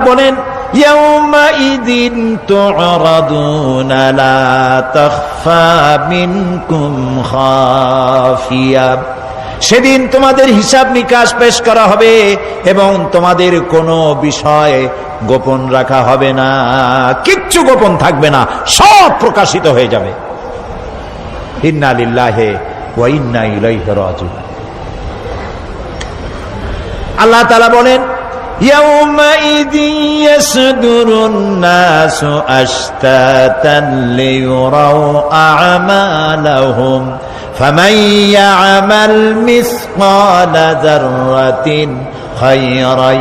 বলেন ইয়াউমাইযিন তু'রাদুনা লা তাখফা মিনকুম খাফিয়া, সেদিন তোমাদের হিসাব নিকাশ পেশ করা হবে এবং তোমাদের কোনো বিষয় গোপন রাখা হবে না, কিচ্ছু গোপন থাকবে না, সব প্রকাশিত হয়ে যাবে। ইন্না লিল্লাহি ওয়া ইন্না ইলাইহি রাজিউন। আল্লাহ তাআলা বলেন يومئذ يصدر الناس أشتاتا ليروا أعمالهم فمن يعمل مثقال ذرة خيرا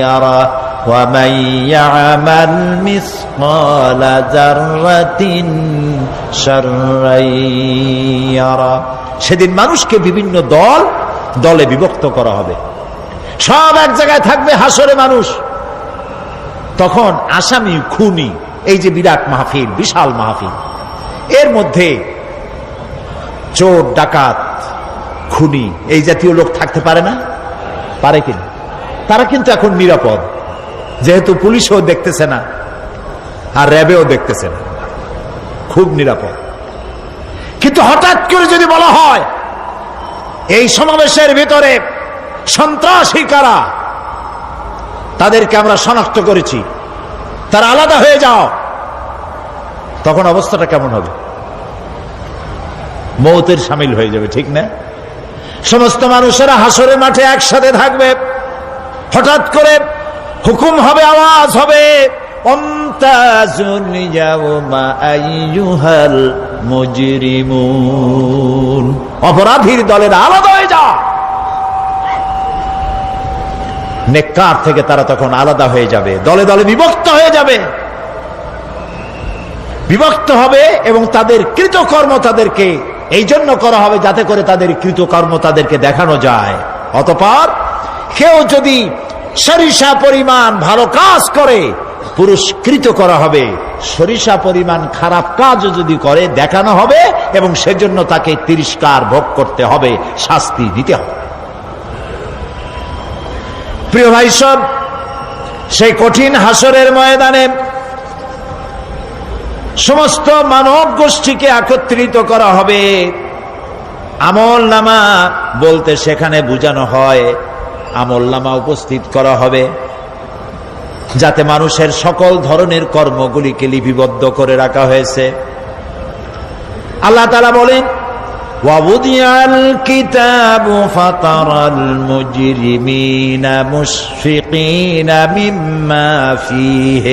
يره ومن يعمل مثقال ذرة شرا يره। সেদিন মানুষকে বিভিন্ন দলে বিভক্ত করা হবে, সব এক জায়গায় থাকবে হাসরে মানুষ। তখন আসামি খুনি, এই যে বিরাট মাহফিল, বিশাল মাহফিল, এর মধ্যে চোর ডাকাত খুনি এই জাতীয় লোক থাকতে পারে না? পারে কিনা? তারা কিন্তু এখন নিরাপদ, যেহেতু পুলিশও দেখতেছে না আর র্যাবেও দেখতেছে না, খুব নিরাপদ। কিন্তু হঠাৎ করে যদি বলা হয় এই সমাবেশের ভিতরে সন্ত্রাসী কারা, তাদেরকে আমরা শনাক্ত করেছি, তারা আলাদা হয়ে যাও, তখন অবস্থাটা কেমন হবে? মৌতের শামিল হয়ে যাবে, ঠিক না? সমস্ত মানুষেরা হাসরের মাঠে একসাথে থাকবে, হঠাৎ করে হুকুম হবে, আওয়াজ হবে, আমতাজুল ইয়াওমা আইয়ুহাল মুজরিমুন, অপরাধীর দলেরা আলাদা হয়ে যাও। নেককার থেকে তারা তখন আলাদা হয়ে যাবে, দলে দলে বিভক্ত হয়ে যাবে, বিভক্ত হবে এবং তাদের কৃতকর্ম তাদেরকে এই জন্য করা হবে যাতে করে তাদের কৃতকর্ম তাদেরকে দেখানো যায়। অতঃপর কেউ যদি সরিষা পরিমাণ ভালো কাজ করে পুরস্কৃত করা হবে, সরিষা পরিমাণ খারাপ কাজও যদি করে দেখানো হবে এবং সেজন্য তাকে তিরস্কার ভোগ করতে হবে, শাস্তি দিতে হবে। প্রিয় ভাই সব, সেই কঠিন হাসরের ময়দানে সমস্ত মানব গোষ্ঠীকে একত্রিত করা হবে। আমলনামা বলতে সেখানে বোঝানো হয় আমলনামা উপস্থিত করা হবে, যাতে মানুষের সকল ধরনের কর্মগুলিকে লিপিবদ্ধ করে রাখা হয়েছে। আল্লাহ তাআলা বলেন وَوُضِعَ الْكِتَابُ فَتَرَى الْمُجْرِمِينَ مُشْفِقِينَ مِمَّا فِيهِ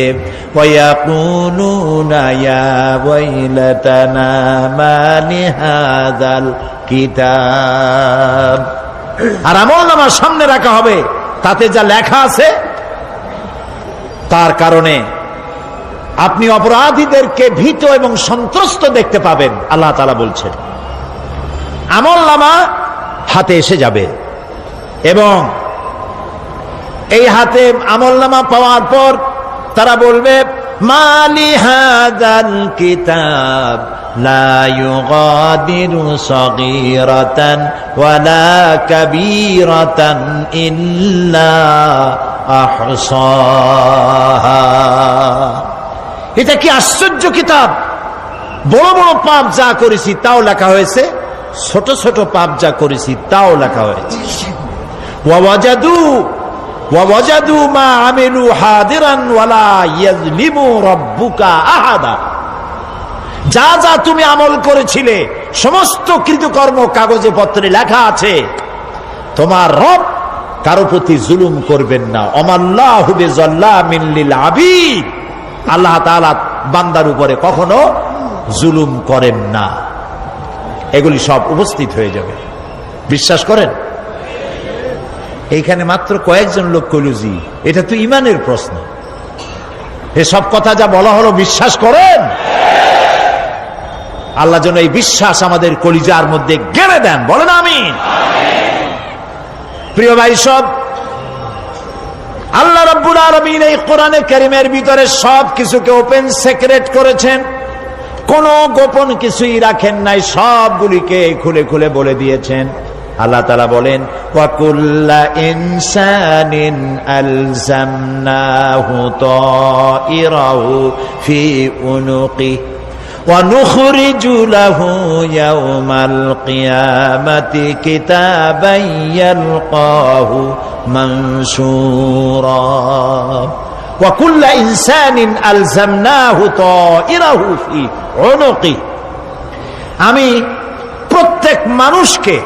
وَيَقُولُونَ يَا وَيْلَتَنَا مَا لِهَذَا الْكِتَابِ। আর আমলনামার সামনে রাখা হবে, তাতে যা লেখা আছে তার কারণে আপনি অপরাধীদেরকে ভীত এবং সন্ত্রস্ত দেখতে পাবেন। আল্লাহ তাআলা বলছেন আমলনামা হাতে এসে যাবে এবং এই হাতে আমলনামা পাওয়ার পর তারা বলবে মালি হাযাল কিতাব লা ইউগাদিরু সগীরাতান ওয়ালা কাবীরাতান ইল্লা আহসাহা। এটা কি আশ্চর্য কিতাব! বড় বড় পাপ যা করেছি তাও লেখা হয়েছে, ছোট ছোট পাপ যা করেছি তাও লেখা হয়েছে। ওয়াজাদু মা আমিলু হাদিরান ওয়ালা ইয়াজলিমু রাব্বুকা আহাদা। যা যা তুমি আমল করেছিলে সমস্ত কৃতকর্ম কাগজে পত্রে লেখা আছে। তোমার রব কারো প্রতি জুলুম করবেন না। ওমাল্লাহু বিযাল্লামিন লিল আবিদ, আল্লাহ তাআলা বান্দার উপরে কখনো জুলুম করেন না। এগুলি সব উপস্থিত হয়ে যাবে, বিশ্বাস করেন? এইখানে মাত্র কয়েকজন লোক কইল জি, এটা তো ইমানের প্রশ্ন। এসব কথা যা বলা হলো বিশ্বাস করেন? আল্লাহ যেন এই বিশ্বাস আমাদের কলিজার মধ্যে গেড়ে দেন, বলেন আমিন। প্রিয় ভাই সব, আল্লাহ রাব্বুল আলামিন এই কোরআনে কারীমের ভিতরে সব কিছুকে ওপেন সিক্রেট করেছেন, কোনো গোপন কিছুই রাখেন নাই, সবগুলিকে খুলে খুলে বলে দিয়েছেন। আল্লাহ তাআলা বলেন ওয়াকুল্লা ইনসানিন আলজামনাহু তাইরাহু ফি উনুকি ওয়া নুখরিজু লাহু ইয়াওমাল কিয়ামাতি কিতাবান ইয়ালকাহু মানসুরা ওয়া কুল্লা ইনসানিন আলজামনাহু তাইরাহু ফি উনুকি। আমি প্রত্যেক মানুষকে,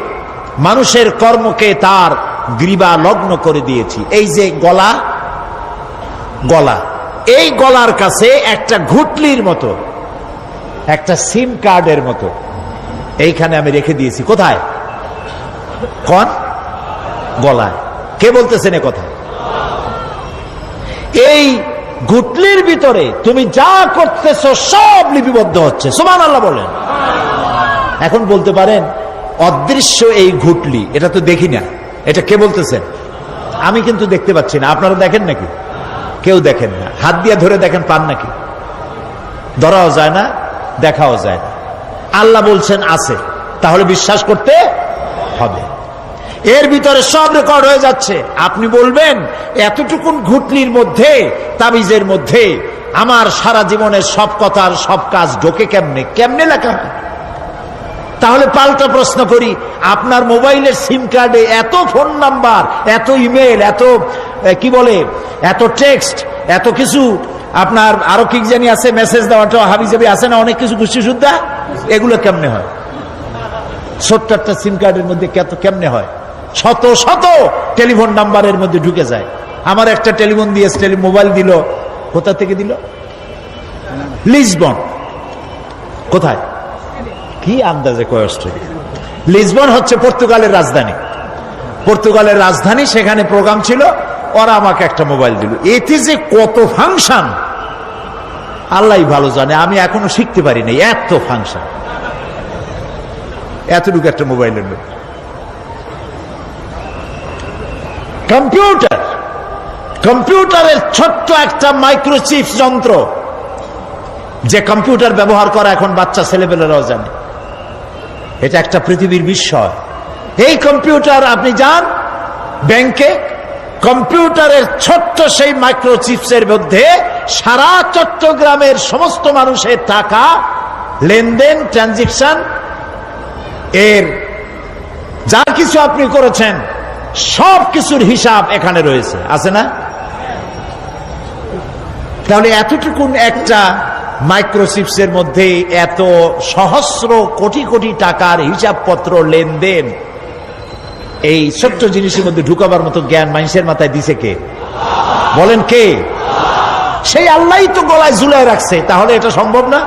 মানুষের কর্মকে তার গ্রীবা লগ্ন করে দিয়েছি। এই যে গলা, গলা, এই গলার কাছে একটা ঘুটলির মতো, একটা সিম কার্ডের মতো এইখানে আমি রেখে দিয়েছি। কোথায়? কোন গলায়? কে বলতেছেন এ কথা? এই ঘুটলির ভিতরে তুমি যা করতেছো সব লিপিবদ্ধ হচ্ছে। সুবহানাল্লাহ বলেন। এখন বলতে পারেন অদৃশ্য এই ঘুটলি, এটা তো দেখি না, এটা কে বলতেছেন? আমি কিন্তু দেখতে পাচ্ছি না। আপনারা দেখেন নাকি? কেউ দেখেন না। হাত দিয়ে ধরে দেখেন, পান নাকি? ধরাও যায় না, দেখাও যায় না। আল্লাহ বলছেন আছে, তাহলে বিশ্বাস করতে হবে। এর ভিতরে সব রেকর্ড হয়ে যাচ্ছে। আপনি বলবেন এতটুকুন ঘুটলির মধ্যে, তাবিজের মধ্যে আমার সারা জীবনের সব কথার সব কাজ ঢোকে কেমনে? কেমনে লেখা হয়? তাহলে পাল্টা প্রশ্ন করি, আপনার মোবাইলের সিম কার্ডে এত ফোন নাম্বার, এত ইমেল, এত কি বলে, এত টেক্সট, এত কিছু, আপনার আরো কি জানি আছে, মেসেজ দেওয়াটা হাবিজাবি আছে না, অনেক কিছু গুষ্টি সুদ্ধা, এগুলো কেমনে হয়? ছোট্ট একটা সিম কার্ডের মধ্যে কেমনে হয়? শত শত টেলিফোন নাম্বারের মধ্যে ঢুকে যায়। আমার একটা টেলিফোন দিয়ে মোবাইল দিল, কোথা থেকে দিল? লিসবন। কোথায়? কি আন্দাজে কষ্ট। লিসবন হচ্ছে পর্তুগালের রাজধানী। পর্তুগালের রাজধানী, সেখানে প্রোগ্রাম ছিল, ওরা আমাকে একটা মোবাইল দিল। এতে যে কত ফাংশন আল্লাহ ভালো জানে, আমি এখনো শিখতে পারি নাই। এত ফাংশন, এতটুকু একটা মোবাইলের মধ্যে। কম্পিউটার, কম্পিউটারের ছোট্ট একটা মাইক্রোচিপ যন্ত্র, যে কম্পিউটার ব্যবহার করা এখন বাচ্চা ছেলেপেলেরাও জানে। এটা একটা পৃথিবীর বিস্ময়। এই কম্পিউটার, আপনি যান ব্যাংকে, কম্পিউটারের ছোট্ট সেই মাইক্রোচিপসের মধ্যে সারা চট্টগ্রামের সমস্ত মানুষের টাকা লেনদেন, ট্রানজেকশন, এর যা কিছু আপনি করেছেন সব কিছুর হিসাব এখানে রয়েছে, আছে না? তাহলে এতটুকুন একটা মাইক্রোচিপসের মধ্যে এত সহস্র কোটি কোটি টাকার হিসাবপত্র, লেনদেন, এই ছোট্ট জিনিসের মধ্যে ঢুকাবার মতো জ্ঞান মানুষের মাথায় দিছে কে? বলেন কে? সেই আল্লাহই তো গলায় ঝুলায় রাখছে। তাহলে এটা সম্ভব না?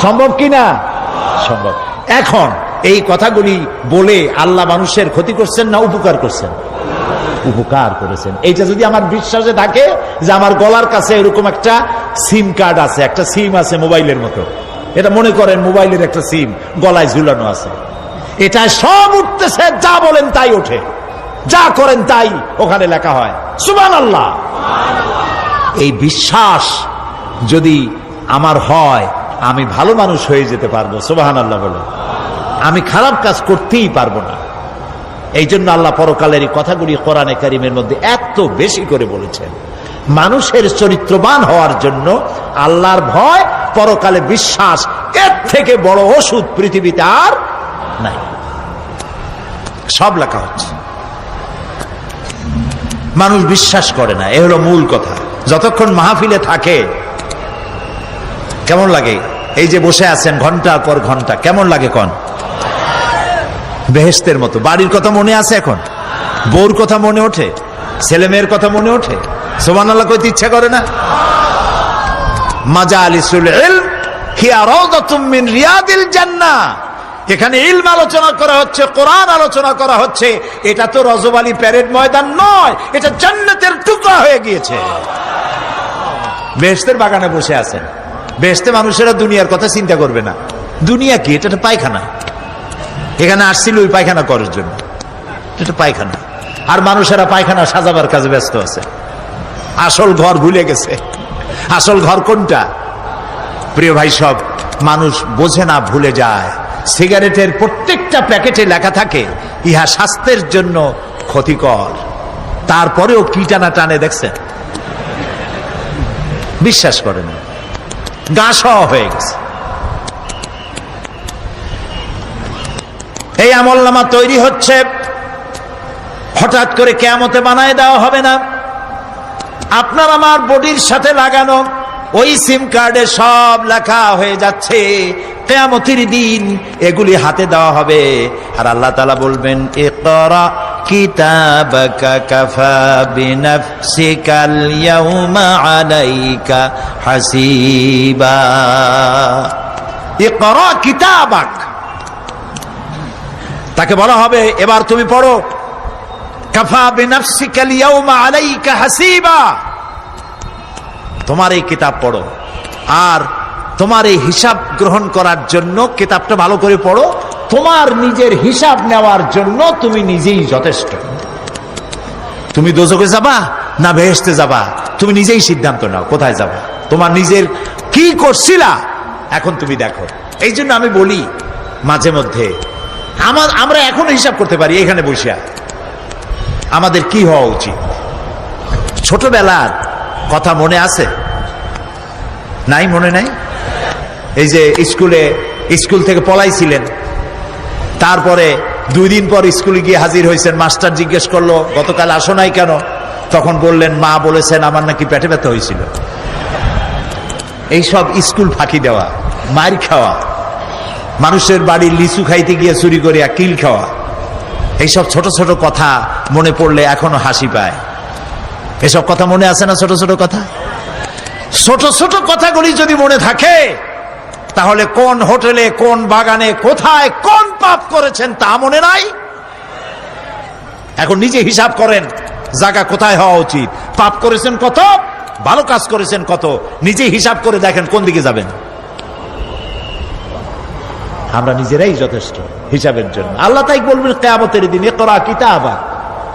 সম্ভব কি না? সম্ভব। এখন এই কথাগুলি বলে আল্লাহ মানুষের ক্ষতি করছেন না উপকার করছেন? উপকার করেছেন। এইটা যদি আমার বিশ্বাসে থাকে যে আমার গলার কাছে এরকম একটা সিম কার্ড আছে, একটা সিম আছে মোবাইলের মতো, এটা মনে করেন মোবাইলের একটা সিম গলায় ঝুলানো আছে, এটা সব উঠতেছে, যা বলেন তাই ওঠে, যা করেন তাই ওখানে লেখা হয়। সুবহানাল্লাহ। এই বিশ্বাস যদি আমার হয়, আমি ভালো মানুষ হয়ে যেতে পারবো। সুবহানাল্লাহ বলে। আমি খারাপ কাজ করতেই পারবো না। এই জন্য আল্লাহ পরকালের এই কথাগুলি কোরআনে কারীমের মধ্যে এত বেশি করে বলেছেন। মানুষের চরিত্রবান হওয়ার জন্য আল্লাহর ভয়, পরকালে বিশ্বাস, এর থেকে বড় ওষুধ পৃথিবীতে আর নাই। সব লেখা হচ্ছে। মানুষ বিশ্বাস করে না, এ হলো মূল কথা। যতক্ষণ মাহফিলে থাকে কেমন লাগে? এই যে বসে আছেন ঘন্টার পর ঘন্টা, কেমন লাগে? কোন বেহেশতের মতো। বাড়ির কথা মনে আছে? এখন বউর কথা মনে ওঠে? ছেলে মেয়ের কথা মনে ওঠে? সুবহানাল্লাহ কইতে ইচ্ছা করে না? মাজালিসুল ইলম হিয়া রাউদাতুম মিন রিয়াদিল জান্নাহ। এখানে ইলম আলোচনা করা হচ্ছে, কোরআন আলোচনা করা হচ্ছে। এটা তো রজবালি প্যারেড ময়দান নয়, এটা জান্নাতের টুকরা হয়ে গিয়েছে। বেহেশতের বাগানে বসে আছেন। বেহেশতে মানুষেরা দুনিয়ার কথা চিন্তা করবে না। দুনিয়া কি? এটা একটা পায়খানা। এখানে আসছিল ওই পায়খানা করার জন্য, এটা পায়খানা। আর মানুষেরা পায়খানা সাজাবার কাজে ব্যস্ত আছে, আসল ঘর ভুলে গেছে। আসল ঘর কোনটা? প্রিয় ভাই, সব মানুষ বোঝে না, ভুলে যায়। সিগারেটের প্রত্যেকটা প্যাকেটে লেখা থাকে ইহা স্বাস্থ্যের জন্য ক্ষতিকর, তারপরেও কি টানা টানে দেখছেন, বিশ্বাস করেন না, গা সওয়া হয়ে গেছে। এই আমলনামা তৈরি হচ্ছে, হঠাৎ করে কিয়ামতে বানায় দেওয়া হবে না। আপনার আমার বডির সাথে লাগানো ওই সিম কার্ডে সব লেখা হয়ে যাচ্ছে, কিয়ামতের দিন এগুলি হাতে দেওয়া হবে। আর আল্লাহ তাআলা বলবেন, ইকরা কিতাবাকা কাফা বিনাফসিকাল ইয়াউমা আলাইকা হাসিবা। ইকরা কিতাবাক, তাকে বলা হবে এবার তুমি পড়ো, কাফা বিনাফসিকাল ইয়াউমা আলাইকা হাসিবা, তোমার এই কিতাব পড়ো, আর তোমার এই হিসাব গ্রহণ করার জন্য কিতাবটা ভালো করে পড়ো, তোমার নিজের হিসাব নেওয়ার জন্য তুমি নিজেই যথেষ্ট। তুমি দোজখে যাবা না বেহেশতে যাবা, তুমি নিজেই সিদ্ধান্ত নাও কোথায় যাবা, তোমার নিজের কি করছিলা এখন তুমি দেখো। এই জন্য আমি বলি মাঝে মধ্যে আমরা এখন হিসাব করতে পারি এখানে বসে, আমাদের কি হওয়া উচিত। ছোটবেলার কথা মনে আছে? নাই, মনে নাই? এই যে স্কুল থেকে পলাইছিলেন, তারপরে 2 দিন পর স্কুলে গিয়ে হাজির হয়েছেন, মাস্টার জিজ্ঞেস করলো গতকাল আসো নাই কেন? তখন বললেন মা বলেছেন আমার নাকি পেটে ব্যথা হয়েছিল। এইসব স্কুল ফাঁকি দেওয়া, মার খাওয়া, মানুষের বাড়ির লিচু খাইতে গিয়ে চুরি করিয়া কিল খাওয়া, এইসব ছোট ছোট কথা মনে পড়লে এখনো হাসি পায়। এসব কথা মনে আছে না? ছোট ছোট কথা, ছোট ছোট কথাগুলি যদি মনে থাকে তাহলে কোন হোটেলে, কোন বাগানে, কোথায় কোন পাপ করেছেন তা মনে নাই। এখন নিজে হিসাব করেন জায়গা কোথায় হওয়া উচিত, পাপ করেছেন কত, ভালো কাজ করেছেন কত, নিজে হিসাব করে দেখেন কোন দিকে যাবেন। আমরা নিজেরাই যথেষ্ট হিসাবের জন্য। আল্লাহ তাই বলবেন কিয়ামতের দিন, ইকরা কিতাবা,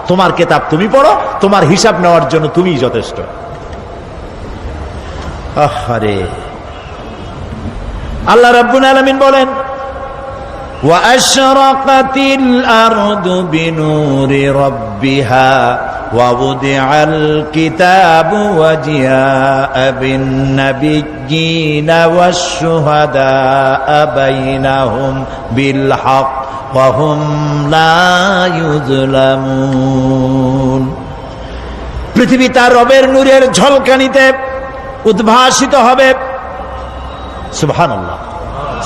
তোমার কিতাব তুমি পড়ো, তোমার হিসাব নেওয়ার জন্য তুমিই যথেষ্ট। আহারে, আল্লাহ রাব্বুল আলামিন বলেন, ওয়া আশরাকাতিল আরদু বিনুরি রাব্বিহা ওয়া wudi'al কিতাবু ওয়া জিআ'a বিন নাবিয়্যিনা ওয়াশ শুহাদা'a বাইনাহুম বিল হক ওয়া হুম লা ইউযলামুন। পৃথিবী তার রবের নূরের ঝলকানিতে উদ্ভাসিত হবে। সুবহানাল্লাহ,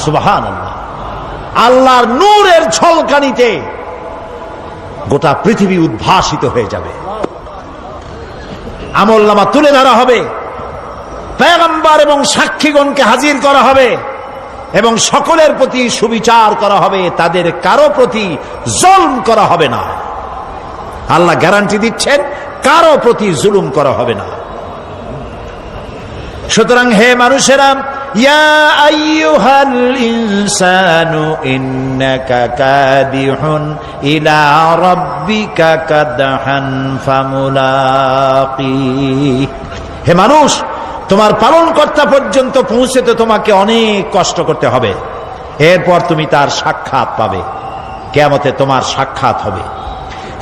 সুবহানাল্লাহ। আল্লাহর নূরের ঝলকানিতে গোটা পৃথিবী উদ্ভাসিত হয়ে যাবে। আমলনামা তুলে ধরা হবে, পয়গম্বর এবং সাক্ষীগণকে হাজির করা হবে এবং সকলের প্রতি সুবিচার করা হবে, তাদের কারো প্রতি জুলুম করা হবে না। আল্লাহ গ্যারান্টি দিচ্ছেন কারো প্রতি জুলুম করা হবে না। সুতরাং হে মানুষেরা, ইয়া আইয়ুহাল ইনসানু ইন্নাকা কাদিহুন ইলা রাব্বিকা কাদহান ফামুলাকি। হে মানুষ, তোমার পালনকর্তা পর্যন্ত পৌঁছতে তোমাকে অনেক কষ্ট করতে হবে, এরপর তুমি তার সাক্ষাৎ পাবে, কিয়ামতে তোমার সাক্ষাৎ হবে।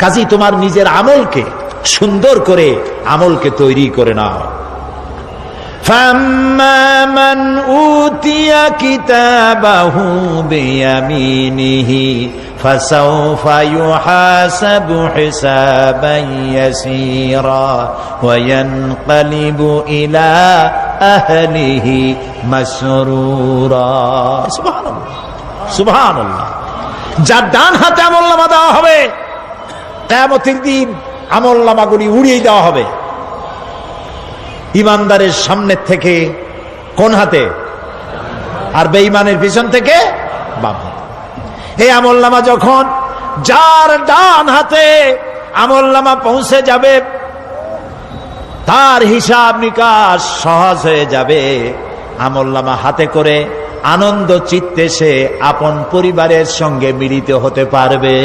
কাজেই তোমার নিজের আমলকে সুন্দর করে আমলকে তৈরি করে নাও। فَأَمَّا مَنْ أُوتِيَ كِتَابَهُ بِيَمِينِهِ فَسَوْفَ يُحَاسَبُ حِسَابًا يَسِيرًا وَيَنْقَلِبُ إِلَى أَهْلِهِ مسرورا। সুবহানাল্লাহ, সুবহানাল্লাহ। যার ডান হাতে আমলনামা দেওয়া হবে, কিয়ামতের দিন আমলনামাগুলি উড়িয়ে দেওয়া হবে। ইমানদারের সামনের থেকে কোন হাতে, আর বেঈমানের পিছন থেকে বাম হাতে। এই আমলনামা যখন যার ডান হাতে আমলনামা পৌঁছে যাবে, তার হিসাব নিকাশ সহজ হয়ে যাবে। আমলনামা হাতে করে আনন্দ চিত্তে সে আপন পরিবারের সঙ্গে মিলিত হতে পারবে।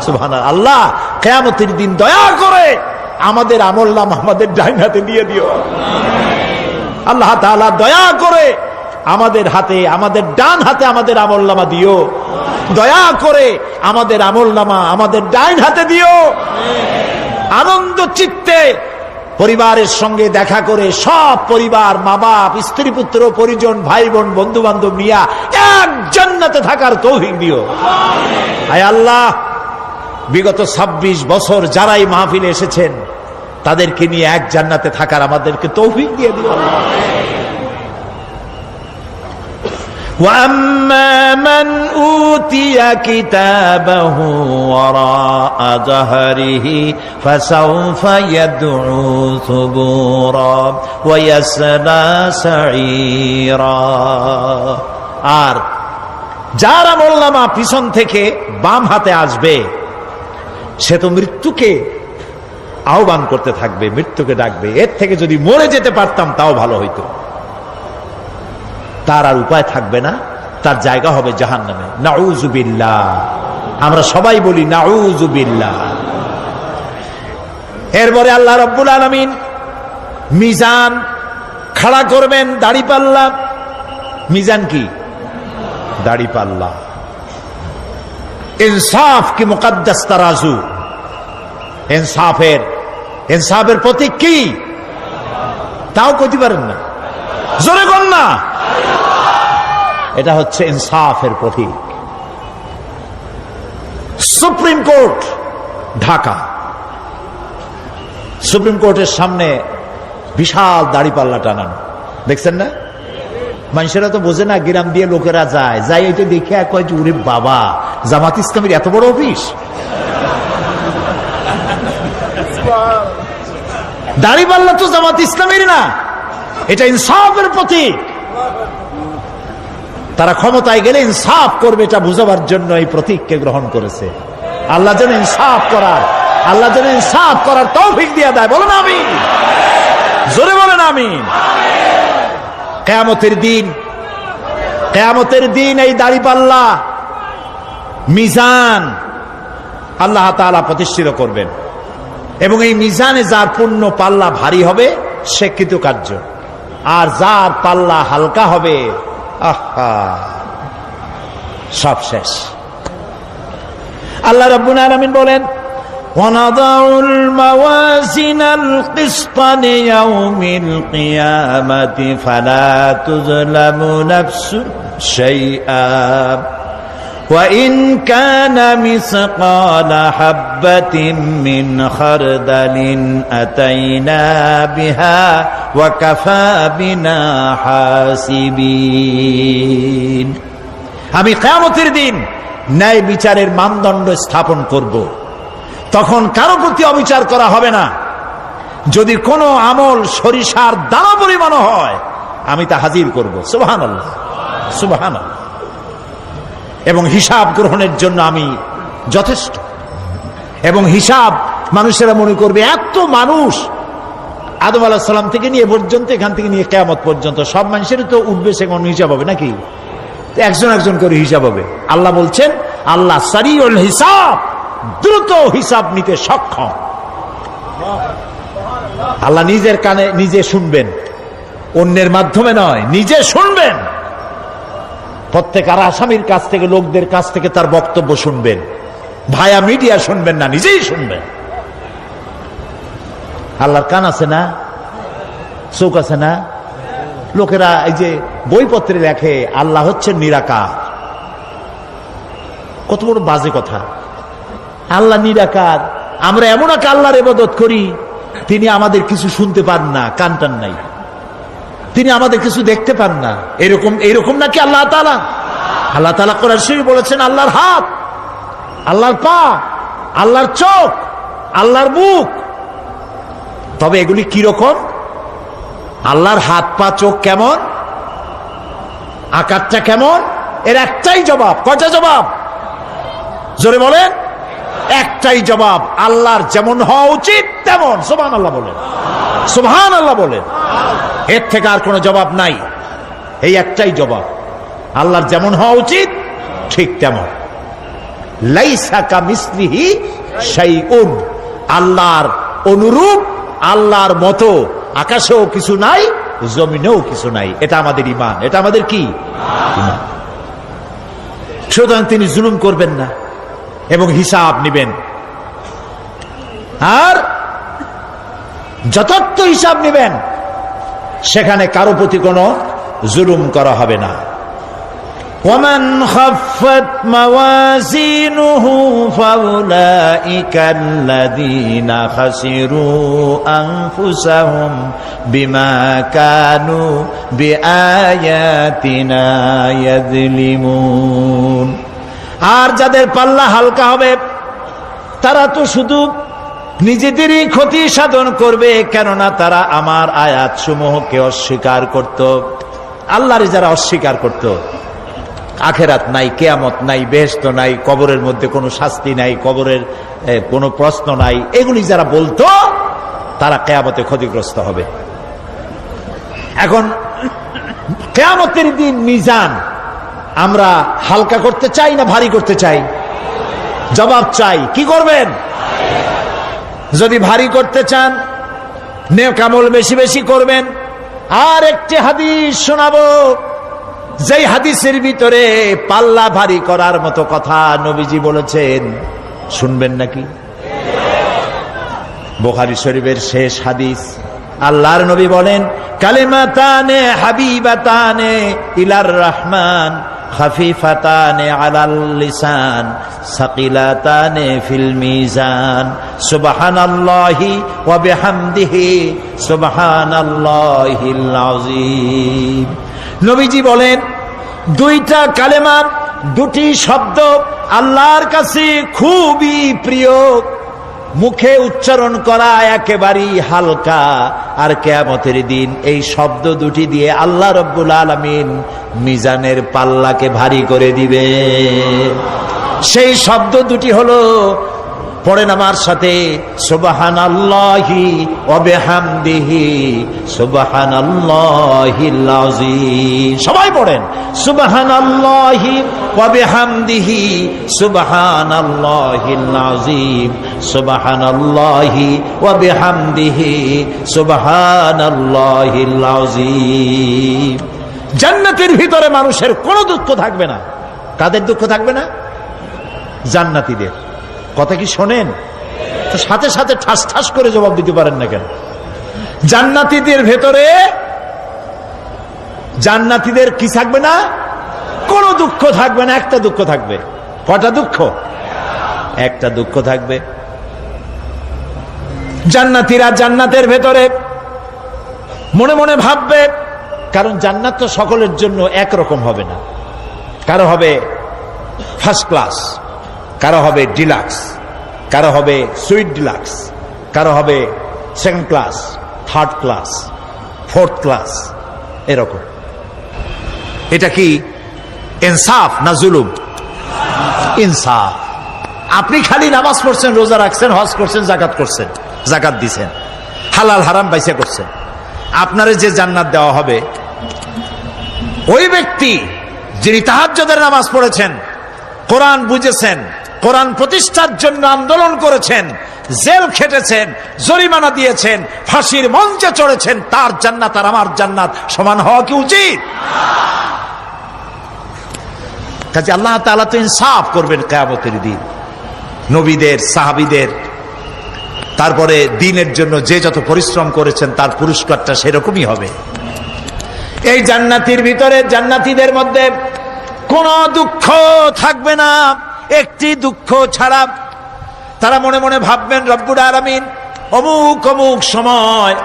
সুবহানাল্লাহ। আল্লাহ কিয়ামতের দিন দয়া করে আমাদের আমলনামা আমাদের ডান হাতে দিয়ে দিও। আল্লাহ তাআলা দয়া করে আমাদের হাতে, আমাদের ডান হাতে আমাদের আমলনামা দিও। দয়া করে আমাদের আমলনামা আমাদের ডাইন হাতে দিও। আনন্দ চিত্তে পরিবারের সঙ্গে দেখা করে সব পরিবার, মা বাপ, স্ত্রী পুত্র পরিজন, ভাই বোন, বন্ধু বান্ধব নিয়া এক জান্নাতে থাকার তৌফিক দিও। আয় আল্লাহ, বিগত 26 বছর যারাই মাহফিলে এসেছেন তাদেরকে নিয়ে এক জান্নাতে থাকার আমাদেরকে তৌফিক দিয়ে দিও। وَأَمَّا مَنْ أُوتِيَ كِتَابَهُ وَرَاءَ ظَهْرِهِ فَسَوْفَ يَدْعُو ثُبُورًا وَيَصْلَى سَعِيرًا। আর যার আমলনামা পিছন থেকে বাম হাতে আসবে সে তো মৃত্যুকে আহ্বান করতে থাকবে, মৃত্যুকে ডাকবে। এর থেকে যদি মরে যেতে পারতাম তাও ভালো হইতো। তার আর উপায় থাকবে না, তার জায়গা হবে জাহান্নামে। নাউযুবিল্লাহ। আমরা সবাই বলি নাউযুবিল্লাহ। এরপরে আল্লাহ রাব্বুল আলামিন মিজান খাড়া করবেন, দাড়িপাল্লা। মিজান কি? দাড়িপাল্লা। ইনসাফ কি মুকদ্দাস তারাজু। ইনসাফের প্রতীক কি? তাও কইতে পারেন না, জোরে কোন না। এটা হচ্ছে ইনসাফের প্রতীক। সুপ্রিম কোর্ট ঢাকা, সুপ্রিম কোর্টের সামনে বিশাল দাড়িপাল্লা টানানো, দেখছেন না? মানুষেরা তো বোঝে না, গ্রাম দিয়ে লোকেরা যায়, যাই এটা দেখে কয় যে ওরে বাবা, জামাত ইসলামের এত বড় অফিস। দাড়িপাল্লা তো জামাত ইসলামের না, এটা ইনসাফের প্রতীক। তারা ক্ষমতায় গেলে ইনসাফ করবে এটা বুঝাবার জন্য এই প্রতীককে গ্রহণ করেছে। আল্লাহ যেন ইনসাফ করার তৌফিক দিয়ে দেয়। বলেন আমিন, জোরে বলেন আমিন। কিয়ামতের দিন এই দাড়িপাল্লা মিজান আল্লাহ তাআলা প্রতিষ্ঠিত করবেন, এবং এই মিজানে যার পুণ্য পাল্লা ভারী হবে সে কৃতকার্য, আর যার পাল্লা হালকা হবে আহা সব শেষ। আল্লাহ রাব্বুল আলামিন বলেন, وَنَضَعُ الْمَوَازِينَ الْقِسْطَ لِيَوْمِ الْقِيَامَةِ فَلَا تُظْلَمُ نَفْسٌ شَيْئًا وَإِنْ كَانَ مِثْقَالَ حَبَّةٍ مِّنْ خَرْدَلٍ أَتَيْنَا بِهَا وَكَفَى بِنَا حَاسِبِينَ। আমি কিয়ামতের দিন ন্যায় বিচারের মানদণ্ড স্থাপন করব। তখন কারো প্রতি অবিচার করা হবে না। যদি কোনো আমল সরিষার দানা পরিমাণ হয় আমি তা হাজির করব। সুবহানাল্লাহ, সুবহানাল্লাহ। এবং হিসাব গ্রহণের জন্য আমি যথেষ্ট। এবং হিসাব মানুষেরা মনে করবে এত মানুষ, আদম আলাইহিস সালাম থেকে নিয়ে পর্যন্ত, এখান থেকে নিয়ে কিয়ামত পর্যন্ত সব মানুষের তো উঠবে সে কোন হিসাব হবে নাকি? একজন একজন করে হিসাব হবে। আল্লাহ বলছেন, আল্লাহ সারিউল হিসাব, দ্রুত হিসাব নিতে সক্ষম। আল্লাহ নিজের কানে নিজে শুনবেন, অন্যের মাধ্যমে নয়, নিজে শুনবেন। প্রত্যেক আর আসামির কাছ থেকে, লোকদের কাছ থেকে তার বক্তব্য শুনবেন, ভায়া মিডিয়া শুনবেন না, নিজেই শুনবেন। আল্লাহর কান আছে না, চোখ আছে না? লোকেরা এই যে বইপত্রে লেখে আল্লাহ হচ্ছে নিরাকার, কত বড় বাজে কথা। আল্লাহ নিরাকার, আমরা এমন এক আল্লাহর ইবাদত করি তিনি আমাদের কিছু শুনতে পান না, কান টান নাই, তিনি আমাদের কিছু দেখতে পান না। এরকম নাকি আল্লাহ তাআলা? আল্লাহ তাআলা কোরআন শরীফে বলেছেন আল্লাহর হাত, আল্লাহর পা, আল্লাহর চোখ, আল্লাহর মুখ। তবে এগুলি কি রকম? আল্লাহর হাত, পা, চোখ কেমন, আকারটা কেমন, এর একটাই জবাব। কয়টা জবাব? জোরে বলেন। একটাই জবাব, আল্লাহর যেমন হওয়া উচিত তেমন। সুবহানাল্লাহ বলেন, সুবহানাল্লাহ বলেন। এর থেকে আর কোনো জবাব নাই, এই একটাই জবাব, আল্লাহর যেমন হওয়া উচিত ঠিক তেমন। লাইসা কামিসলিহি শাইউন, আল্লাহর অনুরূপ, আল্লাহর মতো আকাশেও কিছু নাই, জমিনেও কিছু নাই। এটা আমাদের ঈমান, এটা আমাদের কি? ঈমান। সুতরাং তিনি জুলুম করবেন না, এবং হিসাব নিবেন, আর যথার্থ হিসাব নিবেন। সেখানে কারো প্রতি কোনো জুলুম করা হবে না। ومن خفت موازينه فأولئك الذين خسروا أنفسهم بما كانوا بآياتنا يظلمون। আর যাদের পাল্লা হালকা হবে তারা তো শুধু নিজেদেরই ক্ষতি সাধন করবে, কেননা তারা আমার আয়াত সমূহকে অস্বীকার করত। আল্লাহরে যারা অস্বীকার করত, আখেরাত নাই, কিয়ামত নাই, বেহেশত নাই, কবরের মধ্যে কোনো শাস্তি নাই, কবরের কোনো প্রশ্ন নাই, এগুলি যারা বলতো তারা কিয়ামতে ক্ষতিগ্রস্ত হবে। এখন কিয়ামতের দিন মিজান আমরা হালকা করতে চাই না ভারী করতে চাই? জবাব চাই। কি করবেন? যদি ভারী করতে চান নেক আমল বেশি বেশি করবেন। আর একটি হাদিস শোনাবো, যেই হাদিসের ভিতরে পাল্লা ভারী করার মতো কথা নবীজি বলেছেন। শুনবেন নাকি? বুখারী শরীফের শেষ হাদিস। আল্লাহর নবী বলেন, কালিমাতানে হাবিবাতানে ইলার রহমান খাফিফাতানে আলাল লিসান সাকিলাতানে ফিল মিজান সুবহানাল্লাহি ওয়া বিহামদিহি সুবহানাল্লাহিল আযীম। নবীজি বলেন, দুইটা কালেমা, দুটি শব্দ আল্লাহর কাছে খুবই প্রিয়, মুখে উচ্চারণ করা একেবারেই হালকা। আর কিয়ামতের দিন এই শব্দ দুটি দিয়ে আল্লাহ রাব্বুল আলামিন মিজানের পাল্লাকে ভারী করে দিবে। সেই শব্দ দুটি হলো, পড়েন আমার সাথে, সুবহানাল্লাহি ওয়া বিহামদিহি সুবহানাল্লাহিল আযীম। সবাই পড়েন, সুবহানাল্লাহি ওয়া বিহামদিহি সুবহানাল্লাহিল আযীম সুবহানাল্লাহি ওয়া বিহামদিহি সুবহানাল্লাহিল আযীম। জান্নাতের ভিতরে মানুষের কোনো দুঃখ থাকবে না। কাদের দুঃখ থাকবে না? জান্নাতীদের। কথা কি শোনেন? তো সাথে সাথে ঠাস ঠাস করে জবাব দিতে পারেন না কেন? জান্নাতীদের ভেতরে, জান্নাতীদের কি থাকবে না? কোনো দুঃখ থাকবে না। একটা দুঃখ থাকবে। কটা দুঃখ? একটা দুঃখ থাকবে। জান্নাতীরা জান্নাতের ভেতরে মনে মনে ভাববে, কারণ জান্নাত তো সকলের জন্য একরকম হবে না। কারো হবে ফার্স্ট ক্লাস, কারো হবে ডিলাক্স, কারো হবে সুইট ডিলাক্স, কারো হবে second class, third class, fourth class, এরকম। এটা কি ইনসাফ না জুলুম? ইনসাফ। আপনি খালি নামাজ পড়ছেন, রোজা রাখছেন, হজ করছেন, জাকাত করছেন, জাকাত দিছেন, হালাল হারাম বাইসা করছেন, আপনারে যে জান্নাত দেওয়া হবে, ওই ব্যক্তি যিনি তাহাজ্জুদের নামাজ পড়েছেন, কোরআন বুঝেছেন, কোরআন প্রতিষ্ঠার জন্য আন্দোলন করেছেন, জেল খেটেছেন, জরিমানা দিয়েছেন, ফাঁসির মঞ্চে চড়েছেন, তার জান্নাত আর আমার জান্নাত সমান হওয়া কি উচিত? কাজে আল্লাহ তাআলা তো ইনসাফ করবেন কিয়ামতের দিন। নবীদের, সাহাবীদের, তারপরে দ্বীনের জন্য যে যত পরিশ্রম করেছেন তার পুরস্কারটা সেরকমই হবে। এই জান্নাতের ভিতরে, জান্নাতীদের মধ্যে কোনো দুঃখ থাকবে না, একটি দুঃখ ছাড়া। তারা মনে মনে ভাববেন, রব্বুল আলামিন, অমুক অমুক সময়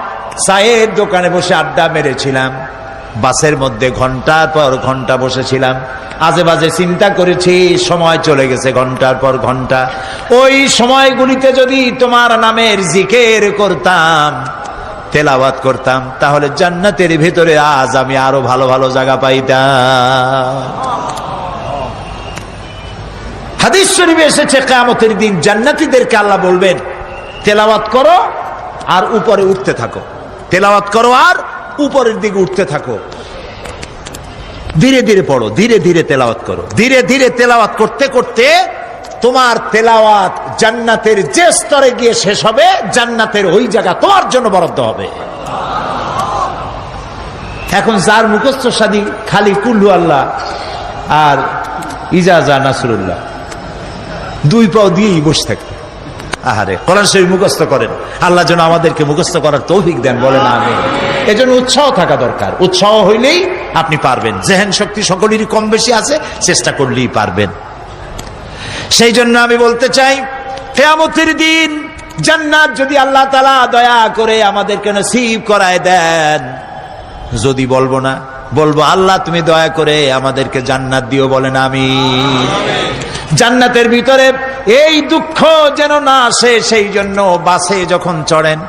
চায়ের দোকানে বসে আড্ডা মেরেছিলাম, বাসের মধ্যে ঘন্টার পর ঘন্টা বসেছিলাম, আজে বাজে চিন্তা করেছি, সময় চলে গেছে ঘন্টার পর ঘন্টা। ওই সময়গুলিতে যদি তোমার নামের জিকির করতাম, তেলাওয়াত করতাম, তাহলে জান্নাতের ভিতরে আজ আমি আরো ভালো ভালো জায়গা পাইতাম। হাদিস শরীফে এসেছে, কিয়ামতের দিন জান্নাতীদেরকে আল্লাহ বলবেন, তেলাওয়াত করো আর উপরে উঠতে থাকো, তেলাওয়াত করো আর উপরের দিকে উঠতে থাকো, ধীরে ধীরে পড়ো, ধীরে ধীরে তেলাওয়াত করো। ধীরে ধীরে তেলাওয়াত করতে করতে তোমার তেলাওয়াত জান্নাতের যে স্তরে গিয়ে শেষ হবে, জান্নাতের ওই জায়গা তোমার জন্য বরাদ্দ হবে। এখন যার মুখস্থ সাদি খালি কুল্লু আল্লাহ আর ইজাজা নাসরুল্লাহ, দুই পাও দিয়েই বসে থাকতে। আহারে, কোরআন শরীফ মুখস্থ করেন, আল্লাহ যেন আমাদেরকে মুখস্থ করার তৌফিক দেন, বলেন আমিন। এজন্য উৎসাহ থাকা দরকার, উৎসাহ হইলেই আপনি পারবেন। জেহেন শক্তি সকলেরই কম বেশি আছে, চেষ্টা করলেই পারবেন। সেই জন্য আমি বলতে চাই, কিয়ামতের দিন জান্নাত যদি আল্লাহ তাআলা দয়া করে আমাদেরকে নসিব করায় দেন, যদি বলবো না, বলবো আল্লাহ তুমি দয়া করে আমাদেরকে জান্নাত দিও, বলেন আমিন। জান্নাতের ভিতরে এই দুঃখ যেন না আসে, সেই জন্য বাসে যখন চড়েন,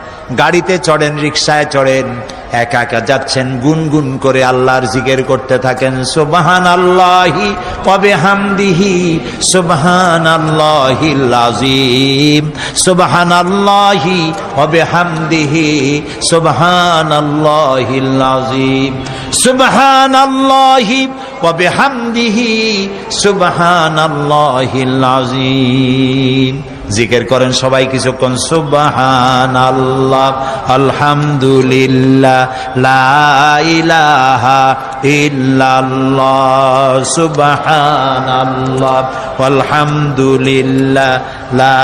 গাড়িতে চড়েন, রিকশায় চড়েন, একা একা যাচ্ছেন, গুনগুন করে আল্লাহর জিকির করতে থাকেন। সুবহানাল্লাহি ওয়া বিহামদিহি সুবহানাল্লাহিল আযীম, সুবহানাল্লাহি ওয়া বিহামদিহি সুবহানাল্লাহিল আযীম, সুবহানাল্লাহি ওয়া বিহামদিহি সুবহানাল্লাহিল আযীম। জিকির করেন সবাই কিছুক্ষণ, সুবহানাল্লাহ, আলহামদুলিল্লাহ, লা ইলাহা ইল্লাল্লাহ, সুবহানাল্লাহ, আলহামদুলিল্লাহ, লা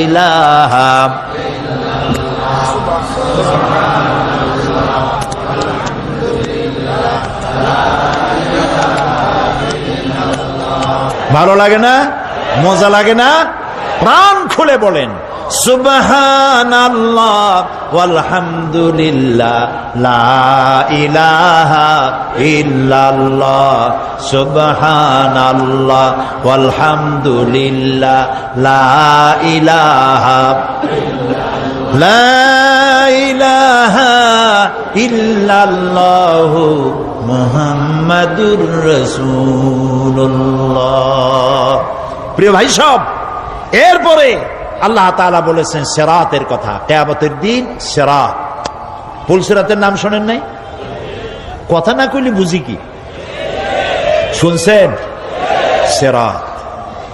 ইলাহা ভালো লাগে না? মজা লাগে না? প্রাণ খুলে বলেন সুবহানাল্লাহ ওয়ালহামদুলিল্লাহ, লা ইলাহা ইল্লাল্লাহ, সুবহানাল্লাহ ওয়ালহামদুলিল্লাহ, লা ইলাহা ইল্লাল্লাহু মুহাম্মাদুর রাসূলুল্লাহ। প্রিয় ভাই সব, এরপরে আল্লাহ তাআলা বলেছেন সিরাতের কথা, কিয়ামতের দিন সিরাত। পুলসিরাতের নাম শোনেন নাই? কথা না কইলে বুঝি কি? শুনছেন? সিরাত।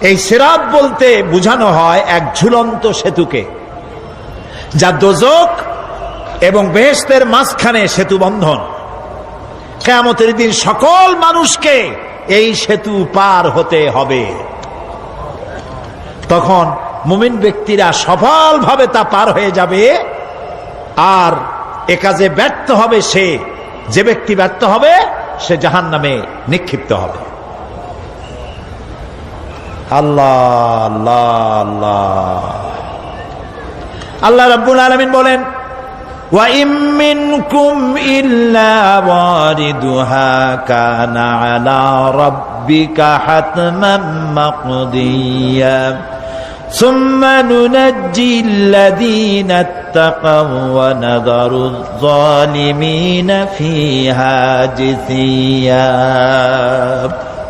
এই সিরাত বলতে বোঝানো হয় এক ঝুলন্ত সেতুকে, যা দোজখ এবং বেহেশতের মাঝখানে সেতু বন্ধন। কিয়ামতের দিন সকল মানুষকে এই সেতু পার হতে হবে। তখন মুমিন ব্যক্তিরা সফলভাবে তা পার হয়ে যাবে, আর এ কাজে ব্যর্থ হবে সে, যে ব্যক্তি ব্যর্থ হবে সে জাহান্নামে নিক্ষিপ্ত হবে। আল্লাহ আল্লাহ আল্লাহ। আল্লাহ রাব্বুল আলামিন বলেন, ওয়া ইম মিনকুম ইল্লা ওয়ারিদুহা কানা আলা রাব্বিকা হাতমান মাকদিয়া সুম্মা নুনাজ্জিল্লাযীনা ইত্তাকাও ওয়া নাযারুয যালিমিনা ফীহা জিসিয়া।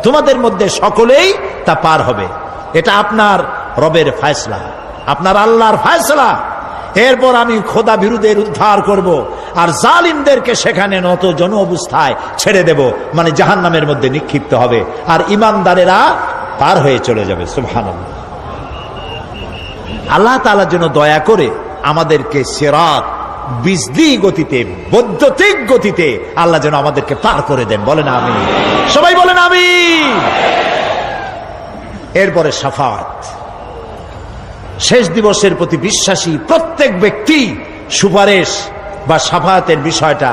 তোমাদের মধ্যে সকলেই তা পার হবে, এটা আপনার রবের ফয়সালা, আপনার আল্লাহর ফয়সালা। এরপর আমি খোদা বিরুদ্ধের উদ্ধার করব, আর জালিমদেরকে সেখানে নত জন অবস্থায় ছেড়ে দেব, মানে জাহান্নামের মধ্যে নিক্ষিপ্ত হবে, আর ঈমানদারেরা পার হয়ে চলে যাবে। সুবহানাল্লাহ। আল্লাহ তাআলা যেন দয়া করে আমাদেরকে সিরাত বিজলি গতিতে, বৈদ্যুতিক গতিতে আল্লাহ যেন আমাদেরকে পার করে দেন, বলেন আমিন। সবাই বলেন আমিন। এরপরে শাফাত, শেষ দিবসের প্রতি বিশ্বাসী প্রত্যেক ব্যক্তি সুপারিশ বা শাফাতের বিষয়টা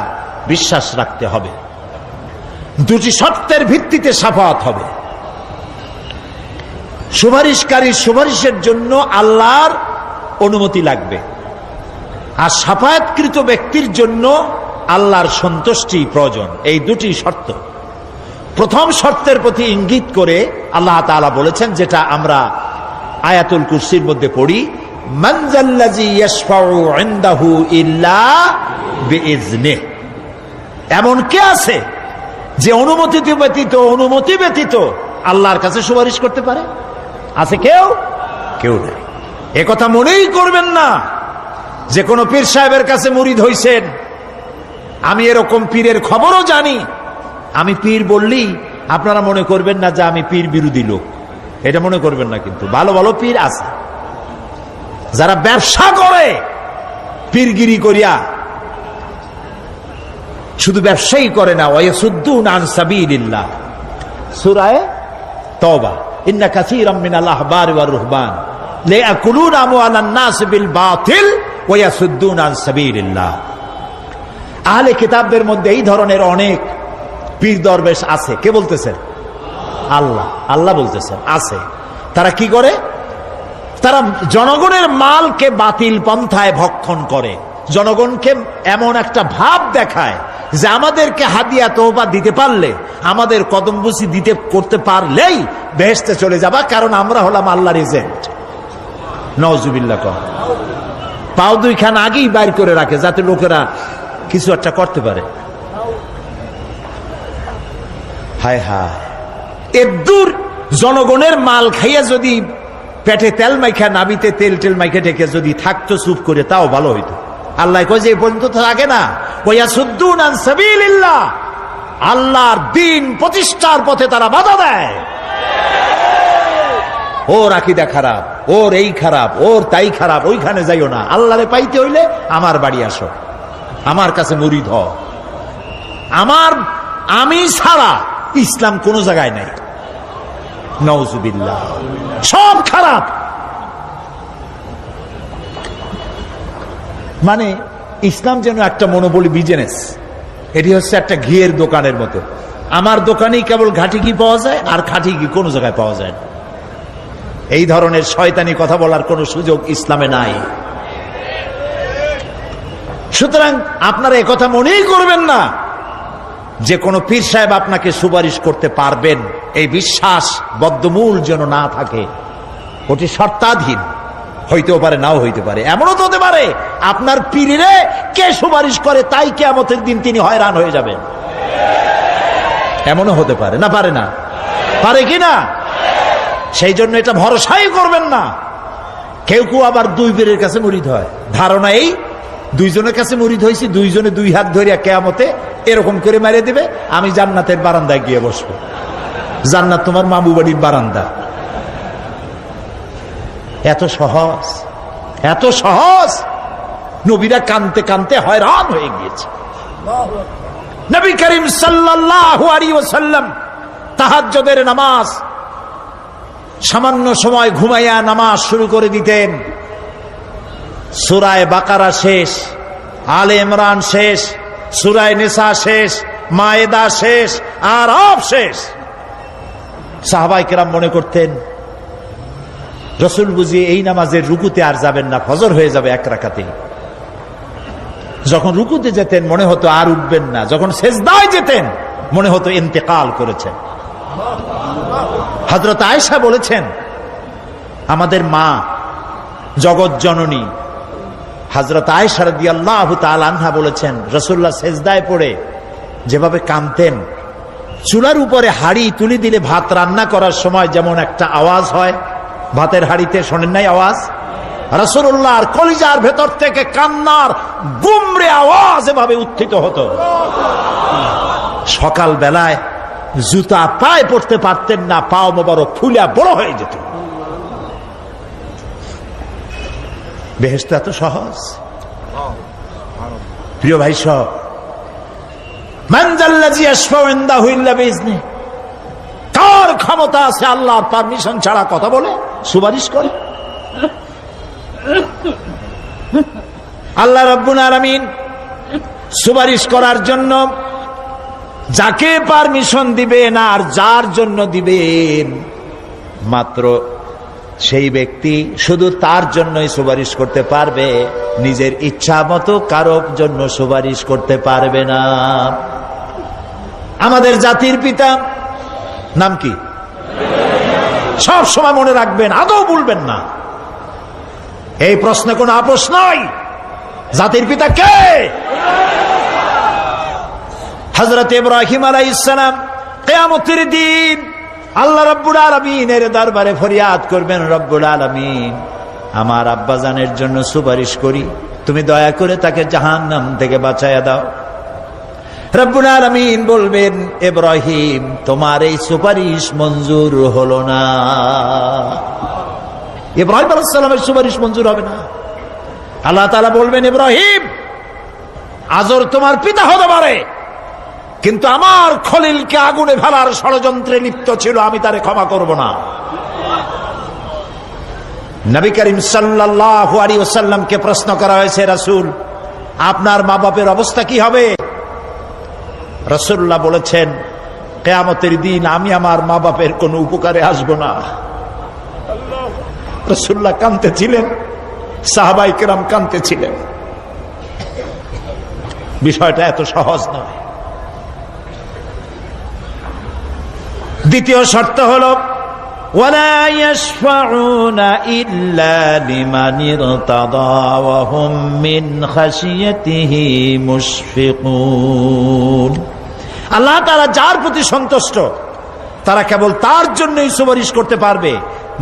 বিশ্বাস রাখতে হবে। দুটি শর্তের ভিত্তিতে শাফাত হবে। সুপারিশকারী সুপারিশের জন্য আল্লাহর অনুমতি লাগবে, আর শাফায়াতকৃত ব্যক্তির জন্য আল্লাহর সন্তুষ্টি প্রয়োজন। এই দুটি শর্ত। প্রথম শর্তের প্রতি ইঙ্গিত করে আল্লাহ তাআলা বলেছেন, যেটা আমরা আয়াতুল কুরসির মধ্যে পড়ি, মান যাল্লাযী ইয়াশফাউ ইনদাহু ইল্লা বিইজনিহি। এমন কে আছে যে অনুমতি ব্যতীত আল্লাহর কাছে সুপারিশ করতে পারে? আছে কেউ? কেউ নেই। এ কথা মনেই করবেন না যে কোনো পীর সাহেবের কাছে মুরিদ হইছেন। আমি এরকম পীরের খবরও জানি। আমি পীর বললেই আপনারা মনে করবেন না যে আমি পীর বিরোধী লোক, এটা মনে করবেন না। কিন্তু ভালো ভালো পীর আছে যারা ব্যবসা করে পীরগিরি করিয়া, শুধু ব্যবসায়ী করে না, ওয়ায়াসুদ্দুনা আন সাবিলিল্লাহ, সূরা তাওবা ইন্না কাসীরাম মিনাল আহবারি ওয়ার রুহবান লিয়াকুলুনা আমওয়ালান নাস বিল বাতিল ওয়া ইয়াসুদ্দুনা আন সাবিলিল্লাহ। আহলে কিতাবদের মধ্যে এই ধরনের অনেক পীর দরবেশ আছে। কে বলতেছেন? আল্লাহ। আল্লাহ বলতেছেন আছে। তারা কি করে? তারা জনগণের মালকে বাতিল পন্থায় ভক্ষণ করে, জনগণকে এমন একটা ভাব দেখায় যে আমাদেরকে হাদিয়া তোহবা দিতে পারলে, আমাদের কদমবুসি দিতে করতে পারলেই বেহেশতে চলে যাবা, কারণ আমরা হলাম আল্লাহর এজেন্ট। নাউজুবিল্লাহ। পাও দুইখান আগেই বাইর করে রাখে যাতে লোকেরা কিছু একটা করতে পারে। হায় হায়, এদূর জনগণের মাল খাইয়া যদি পেটে তেল মাইখা, নাবিতে তেল টেল মাইখা ঢেকে যদি থাকতো চুপ করে, তাও ভালো হইতো। আল্লাহ কয় যে এই পর্যন্ত থাকে না, ওয়াসুদ্দুন আন সাবিলিল্লাহ, আল্লাহর দ্বীন প্রতিষ্ঠার পথে তারা বাধা দেয়। ওর আকীদা খারাপ, ওর এই খারাপ, ওর তাই খারাপ, ওইখানে যাইও না। আল্লাহরে পাইতে হইলে আমার বাড়ি আসো, আমার কাছে মুরিদ হও। আমি ছাড়া ইসলাম কোন জায়গায় নাই। নাউজুবিল্লাহ। সব খারাপ। মানে ইসলাম যেন একটা মনোবলি বিজনেস। এটি হচ্ছে একটা ঘিয়ের দোকানের মতো। আমার দোকানেই কেবল ঘাটি ঘি পাওয়া যায়, আর খাঁটি ঘি কোনো জায়গায় পাওয়া যায় না। এই ধরনের শয়তানি কথা বলার কোনো সুযোগ ইসলামে নাই। সুতরাং আপনারা একথা মনেই করবেন না যে কোনো পীর সাহেব আপনাকে সুপারিশ করতে পারবেন, এই বিশ্বাস বদ্ধমূল যেন না থাকে। ওটি শর্তাধীন, হইতেও পারে নাও হইতে পারে। এমনও তো হতে পারে আপনার পীরে কে সুপারিশ করে তাই কিয়ামতের দিন তিনি হয়রান হয়ে যাবেন। এমনও হতে পারে, না পারে না? পারে কি না? সেই জন্য এটা ভরসাই করবেন না। কেউ কেউ আবার দুই পীরের কাছে মুরিদ হয়, ধারণা এই দুইজনের কাছে মুরিদ হয়েছি, দুইজনে দুই হাত ধরিয়া কিয়ামতে এরকম করে মারিয়ে দিবে, আমি জান্নাতের বারান্দায় গিয়ে বসবো। জান্নাত তোমার মামু বাড়ির বারান্দা। এত সহজ, এত সহজ। নবীরা কানতে কানতে হয়রান হয়ে গিয়েছে। নবী করিম সাল্লাল্লাহু আলাইহি ওয়াসাল্লাম তাহাজ্জুদের নামাজ সামান্য সময় ঘুমাইয়া নামাজ শুরু করে দিতেন। সূরা বাকারা শেষ, আলে ইমরান শেষ, সূরা নিসা শেষ, মায়েদা শেষ, আরাফ শেষ। সাহাবায়ে কেরাম মনে করতেন রাসূল বুঝি এই নামাজের রুকুতে আর যাবেন না, ফজর হয়ে যাবে এক রাকাতে। যখন রুকুতে যেতেন মনে হতো আর উঠবেন না, যখন সেজদায় যেতেন মনে হতো ইন্তেকাল করেছেন। হযরত আয়েশা বলেছেন, আমাদের মা জগৎ জননী হযরত আয়েশা রাদিয়াল্লাহু তাআলা আনহা বলেছেন, রাসূলুল্লাহ সেজদায় পড়ে যেভাবে কাঁদতেন, চুলার উপরে হাড়ি তুলে দিলে ভাত রান্না করার সময় যেমন একটা আওয়াজ হয় ভাতের হাড়িতে, শোনেন নাই আওয়াজ? রাসূলুল্লাহর কলিজার ভেতর থেকে কান্নার গুমরে আওয়াজ এভাবে উত্থিত হতো। সকাল বেলায় জুতা পায়ে পড়তে পারতেন না, পাও মোবারক ফুলা বড় হয়ে যেত। বেহেশত এত সহজ। প্রিয় ভাই সব, মান যাল্লাযী ইয়াশফাউ ইনদাহু ইল্লা বিইজনিহি, কার ক্ষমতা আছে আল্লাহর পারমিশন ছাড়া কথা বলে, সুপারিশ করে? আল্লাহ রাব্বুল আলামিন সুপারিশ করার জন্য যাকে পারমিশন দিবেন আর যার জন্য দিবেন, মাত্র সেই ব্যক্তি শুধু তার জন্যই সুপারিশ করতে পারবে, নিজের ইচ্ছা মতো কারোর জন্য সুপারিশ করতে পারবে না। আমাদের জাতির পিতা নাম কি? সব সময় মনে রাখবেন, আদৌ ভুলবেন না। এই প্রশ্নে কোনো আপোষ নয়। জাতির পিতা কে? হযরত ইব্রাহিম আলাইহিস সালাম কিয়ামতের দিন আল্লাহ রাব্বুল আলামিনের দরবারে ফরিয়াদ করবেন, রব্বুল আলামিন আমার আব্বাজানের জন্য সুপারিশ করি, তুমি দয়া করে তাকে জাহান্নাম থেকে বাঁচায়া দাও। রব্বুল আলামিন বলবেন, ইব্রাহিম তোমার এই সুপারিশ মঞ্জুর হলো না। ইব্রাহিম আলাইহিস সালামের সুপারিশ মঞ্জুর হবে না। আল্লাহ তাআলা বলবেন, ইব্রাহিম আজর তোমার পিতা হতে পারে, কিন্তু আমার খলিলকে আগুনে ফেলার ষড়যন্ত্রে লিপ্ত ছিল, আমি তারে ক্ষমা করব না। নবী করিম সাল্লাল্লাহু আলাইহি ওয়াসাল্লামকে প্রশ্ন করা হয়েছে, রাসূল আপনার মা বাপের অবস্থা কি হবে? রাসূলুল্লাহ বলেছেন, কিয়ামতের দিন আমি আমার মা বাপের কোনো উপকারে আসব না। রাসূলুল্লাহ কাঁদতেছিলেন, সাহাবায়ে কেরাম কাঁদতেছিলেন। বিষয়টা এত সহজ নয়। দ্বিতীয় শর্ত হলো ওয়ালা ইয়াশফাউনা ইল্লা লিমান ইরতাদা ওয়া হুম মিন খাশিয়াতিহি মুশফিকুন। আল্লাহ তাআলা যার প্রতি সন্তুষ্ট তারা কেবল তার জন্যই সুপারিশ করতে পারবে।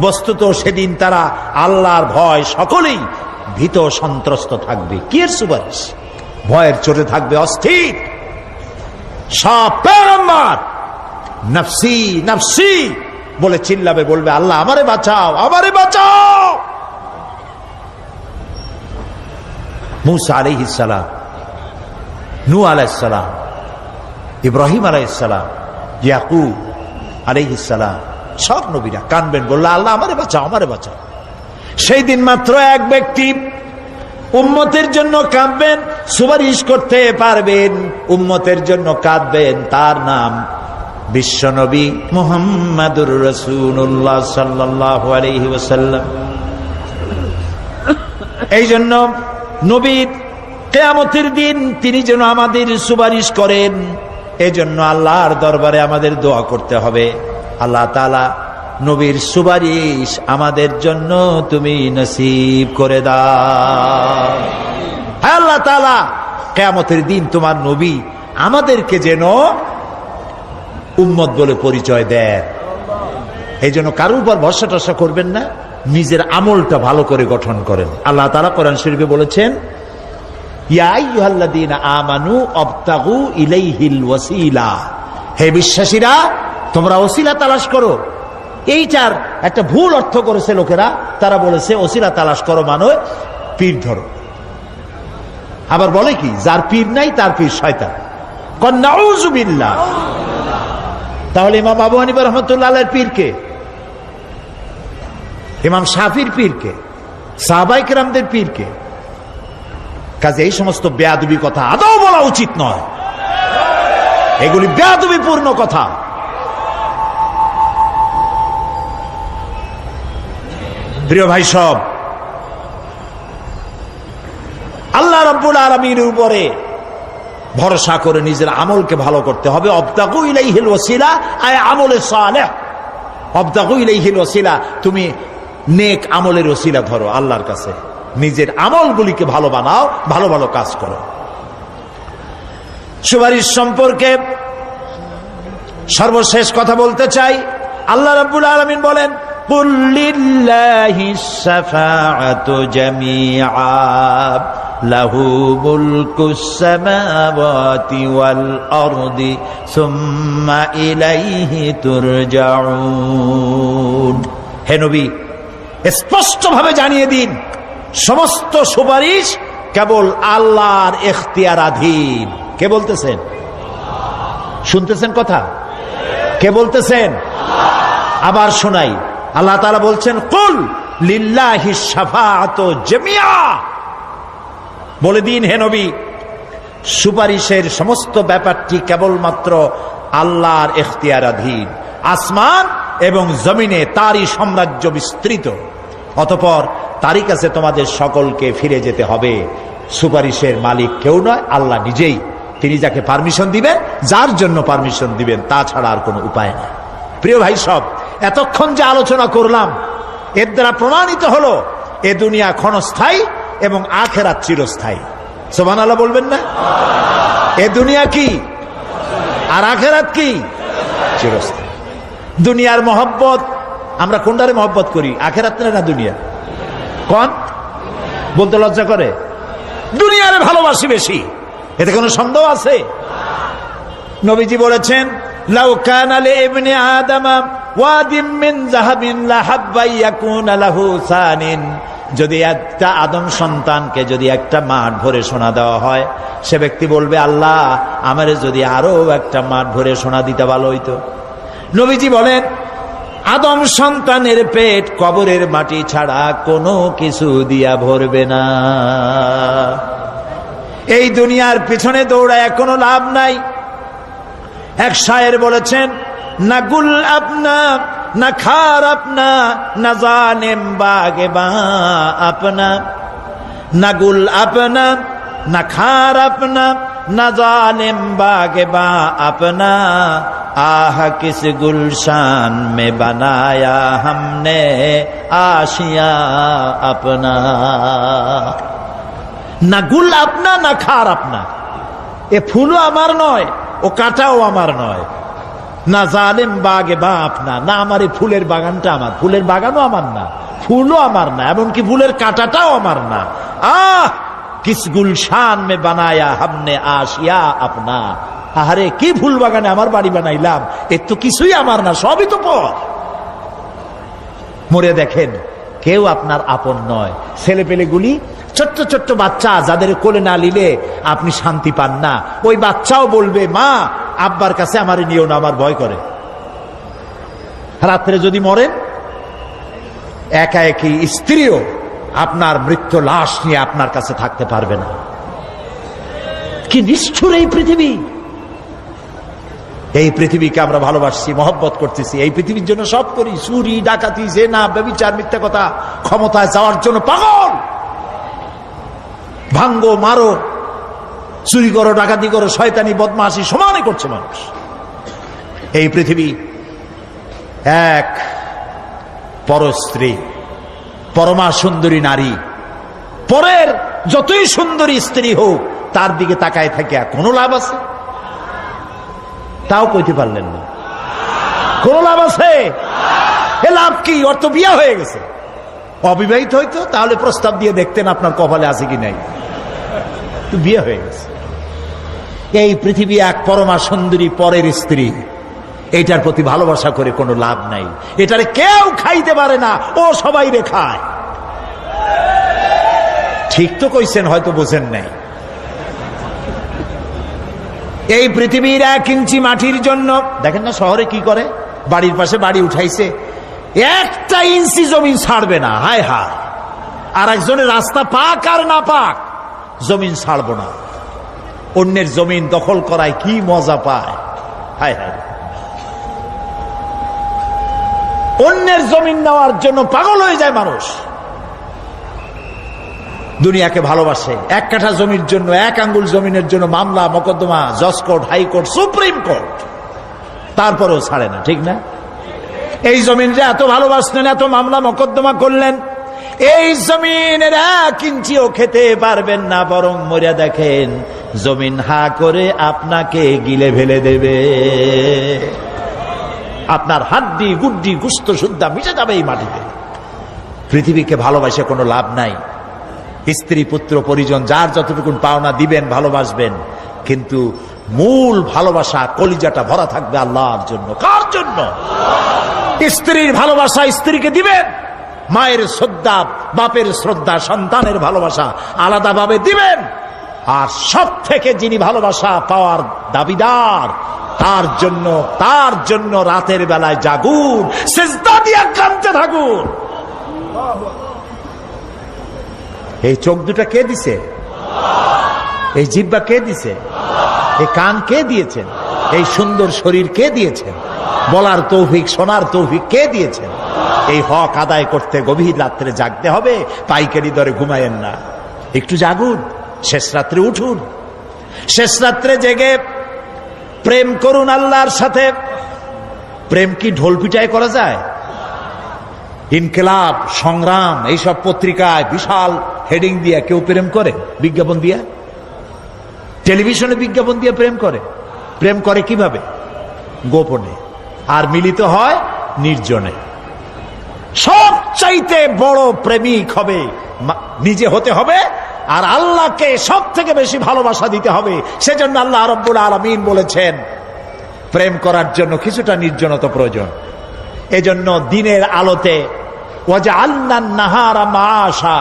বস্তুত সেদিন তারা আল্লাহর ভয় সকলেই ভীত সন্ত্রস্ত থাকবে। কি এর সুপারিশ? ভয়ের চোটে থাকবে অস্থির। সব পয়গম্বর নফসি নফসি বলে চিল্লাবে, বলবে আল্লাহ আমারে বাঁচাও, আমারে বাঁচাও। মূসা আলাইহিস সালাম, নূহ আলাইহিস সালাম, ইব্রাহিম আলাইহিস সালাম, ইয়াকুব আলাইহিস সালাম, সব নবীরা কানবেন, বললে আল্লাহ আমারে বাঁচাও, আমারে বাঁচাও। সেই দিন মাত্র এক ব্যক্তি উম্মতের জন্য কাঁদবেন, সুপারিশ করতে পারবেন, উম্মতের জন্য কাঁদবেন, তার নাম বিশ্বনবী মুহাম্মাদুর রাসূলুল্লাহ সাল্লাল্লাহু আলাইহি ওয়াসাল্লাম। এই জন্য নবী কিয়ামতের দিন তিনি যেন আমাদের সুপারিশ করেন, এজন্য আল্লাহর দরবারে আমাদের দোয়া করতে হবে, আল্লাহ তাআলা নবীর সুপারিশ আমাদের জন্য তুমি নসিব করে দাও। হ্যাঁ আল্লাহ তাআলা, কিয়ামতের দিন তোমার নবী আমাদেরকে যেন উম্মত বলে পরিচয় দেন। এই জন্য কারোর উপর ভরসা টরসা করবেন না, নিজের আমলটা ভালো করে গঠন করেন। আল্লাহ তাআলা কোরআন শরীফে বলেছেন, ইয়া আইয়ুহাল্লাযীনা আমানু আবতাগু ইলাইহিল ওয়াসিলা, হে বিশ্বাসীরা তোমরা ওসিলা তালাশ করো। এইটার একটা ভুল অর্থ করেছে লোকেরা, তারা বলেছে ওসিলা তালাশ করো মানে পীর ধরো। আবার বলে কি, যার পীর নাই তার পীর শয়তান। নাউযু বিল্লাহ। তাহলে ইমাম আবু হানিফা রাহমাতুল্লাহ আলাইহির পীর কে? ইমাম শাফির পীর কে? সাহাবায়ে কেরামদের পীর কে? কাজে এই সমস্ত বেয়াদবি কথা আদৌ বলা উচিত নয়, এগুলি বেয়াদবিপূর্ণ কথা। প্রিয় ভাই সব, আল্লাহ রাব্বুল আলামিনের উপরে ভরসা করে নিজের আমলকে ভালো করতে হবে। অবতাগু ইলাইহিল ওয়াসিলা আয় আমলে সালেহ। অবতাগু ইলাইহিল ওয়াসিলা, তুমি নেক আমলের ওসিলা ধরো আল্লাহর কাছে, নিজের আমলগুলিকে ভালো বানাও, ভালো ভালো কাজ করো। সুপারিশ সম্পর্কে সর্বশেষ কথা বলতে চাই। আল্লাহ রাব্বুল আলামিন বলেন, কুল লিল্লাহিস শাফাআতু জামিআ লাহু মুলকুস সামাওয়াতি ওয়াল আরদি সুম্মা ইলাইহি তুরজাউন। হে নবী, স্পষ্টভাবে জানিয়ে দিন, সমস্ত সুপারিশ কেবল আল্লাহর ইখতিয়ারাধীন। কে বলতেছেন? শুনতেছেন কথা? কে বলতেছেন? আবার শোনাই, আল্লাহ তাআলা বলছেন, কুল লিল্লাহিস শাফাআতু জামিআ। বলে দিন হে নবী, সুপারিশের সমস্ত ব্যাপারটি কেবলমাত্র আল্লাহর ইখতিয়ারাধীন। আসমান এবং জমিনে তারই সাম্রাজ্য বিস্তৃত, অতঃপর তারই কাছে তোমাদের সকলকে ফিরে যেতে হবে। সুপারিশের মালিক কেউ নয়, আল্লাহ নিজেই। তিনি যাকে পারমিশন দিবেন, যার জন্য পারমিশন দিবেন, তাছাড়া আর কোনো উপায় নেই। প্রিয় ভাই সব, এতক্ষণ যে আলোচনা করলাম এর দ্বারা প্রমাণিত হলো এ দুনিয়া ক্ষণস্থায়ী এবং আখিরাত চিরস্থায়ী। সুবহানাল্লাহ বলবেন না? এ দুনিয়া কি আর আখিরাত কি? চিরস্থায়ী। দুনিয়ার মহব্বত আমরা কোনটারে মহব্বত করি, আখিরাত না দুনিয়া? কোন বলতে লজ্জা করে? দুনিয়ারে ভালোবাসি বেশি, এতে কোনো সন্দেহ আছে? নবীজি বলেছেন, লাউ কানা লিইবনি আদামা ওয়াদিম মিন যাহাবিন লাহাব্বা ইয়াকুনা লাহু সানিন। যদি একটা আদম সন্তানকে যদি একটা মাঠ ভরে সোনা দেওয়া হয়, সে ব্যক্তি বলবে, আল্লাহ আমারে যদি আরো একটা মাঠ ভরে সোনা দিতে ভালো হইতো। নবীজি বলেন, আদম সন্তানের পেট কবরের মাটি ছাড়া কোনো কিছু দিয়া ভরবে না। এই দুনিয়ার পিছনে দৌড়ায় কোনো লাভ নাই। এক শায়ের বলেছেন, না গুল আপনা না খার আপনা না জানেম বাগে বা আপনা, না গুল আপনা না খার আপনা না জানেম বাগে বা আপনা, আহ কিস গুলশান মে বানায়া हमने आशिया अपना। না গুল আপনা না খার আপনা, এ ফুলও আমার নয়, ও কাটাও আমার নয়। না জালেম বাগে বা আপনা, না আমার এই ফুলের বাগানটা আমার, ফুলের বাগানও আমার না, ফুলও আমার না, এমনকি ফুলের কাঁটাটাও আমার না। আহ কিস গুলশান মে বানায়া हमने आशिया अपना। আরে কি ফুল বাগানে আমার বাড়ি বানাইলাম, এর তো কিছুই আমার না, সবই তো পর। মরে দেখেন কেউ আপনার আপন নয়। ছেলে পেলেগুলি ছোট্ট ছোট্ট বাচ্চা, যাদের কোলে না নিলে আপনি শান্তি পান না, ওই বাচ্চাও বলবে মা আব্বার কাছে আমার নিও না, আমার ভয় করে। রাত্রে যদি মরেন, একা একই স্ত্রীও আপনার মৃত্যু লাশ নিয়ে আপনার কাছে থাকতে পারবে না। কি নিষ্ঠুর এই পৃথিবী! এই পৃথিবীকে আমরা ভালোবাসছি, মহব্বত করতেছি, এই পৃথিবীর জন্য সব করি, চুরি ডাকাতি জেনা ব্যভিচার মিথ্যা কথা, ক্ষমতায় যাওয়ার জন্য পাগল। ভাঙ্গো মারো, চুরি করো, ডাকাতি করো, শয়তানি বদমাশি সমানে করছে মানুষ। এই পৃথিবী এক পরস্ত্রী, পরমা সুন্দরী নারী, পরের যতই সুন্দরী স্ত্রী হোক তার দিকে তাকায় থাকে কোনো লাভ আছে? তাও কইতে পারলেন না। কোন লাভ আছে? এ লাভ কি? ওর তো বিয়ে হয়ে গেছে। অবিবাহিত হইতো তাহলে প্রস্তাব দিয়ে দেখতেন আপনার কপালে আছে কি নাই। তো বিয়ে হয়ে গেছে। এই পৃথিবী এক পরমা সুন্দরী পরের স্ত্রী, এটার প্রতি ভালোবাসা করে কোনো লাভ নাই। এটারে কেউ খাইতে পারে না, ও সবাই রে খায়। ঠিক তো কইছেন, হয়তো বোঝেন নাই। এই পৃথিবীর 1 ইঞ্চি মাটির জন্য দেখেন না শহরে কি করে, বাড়ির পাশে বাড়ি উঠাইছে, 1 ইঞ্চি জমিন ছাড়বে না। হায় হায়! আর একজনের রাস্তা পাক আর না পাক, জমিন ছাড়বো না। অন্যের জমিন দখল করায় কি মজা পায়! হায় হায়! অন্যের জমিন নেওয়ার জন্য পাগল হয়ে যায় মানুষ। দুনিয়াকে ভালোবাসে। 1 কাঠা জমির জন্য, 1 আঙ্গুল জমিনের জন্য মামলা মোকদ্দমা, জজ কোর্ট, হাইকোর্ট, সুপ্রিম কোর্ট, তারপরেও ছাড়ে না। ঠিক না? এই জমিনটা এত ভালোবাসলেন, এত মামলা মোকদ্দমা করলেন, এই জমিনের 1 ইঞ্চিও খেতে পারবেন না, বরং মরিয়া দেখেন জমিন হা করে আপনাকে গিলে ফেলে দেবে। আপনার হাড্ডি গুড্ডি গুস্ত সুদ্ধা মিশে যাবে এই মাটিতে। পৃথিবীকে ভালোবাসে কোনো লাভ নাই। স্ত্রী পুত্র পরিজন যার যতটুকু পাওনা দিবেন, ভালোবাসবেন, কিন্তু মূল ভালোবাসা কলিজাটা ভরা থাকবে আল্লাহর জন্য। কার জন্য? স্ত্রীর ভালোবাসা স্ত্রীকে দিবেন, মায়ের শ্রদ্ধা, বাপের শ্রদ্ধা, সন্তানের ভালোবাসা আলাদাভাবে দিবেন। আর সব থেকে যিনি ভালোবাসা পাওয়ার দাবিদার, তার জন্য রাতের বেলায় জাগুন, সিজদা দিয়ে কাঁদতে থাকুন। এই চোখ দুটা কে দিছে? এই জিহ্বা কে দিছে? এই কান কে দিয়েছেন? এই সুন্দর শরীর কে দিয়েছেন? বলার তৌফিক, শোনার তৌফিক কে দিয়েছেন? এই হক আদায় করতে গভীর রাত্রে জাগতে হবে, পাইকারি দরে ঘুমায়েন না, একটু জাগুন, শেষ রাত্রে উঠুন, শেষ রাত্রে জেগে প্রেম করুন আল্লাহর সাথে। প্রেম কি ঢোল পিটায় করা যায়? ইনকিলাব, সংগ্রাম, এইসব পত্রিকায় বিশাল হেডিং দিয়ে কেউ প্রেম করে? বিজ্ঞাপন দিয়ে, টেলিভিশনে বিজ্ঞাপন দিয়ে প্রেম করে। প্রেম করে কিভাবে? গোপনে। আর মিলিত হয় নির্জনে। সবচাইতে বড় প্রেমিক হবে নিজে হতে হবে, আর আল্লাহকে সব থেকে বেশি ভালোবাসা দিতে হবে। সেজন্য আল্লাহ রাব্বুল আলামিন বলেছেন প্রেম করার জন্য কিছুটা নির্জনতা প্রয়োজন। এজন্য দিনের আলোতে ওয়াজআলনান নাহারা মাআশা,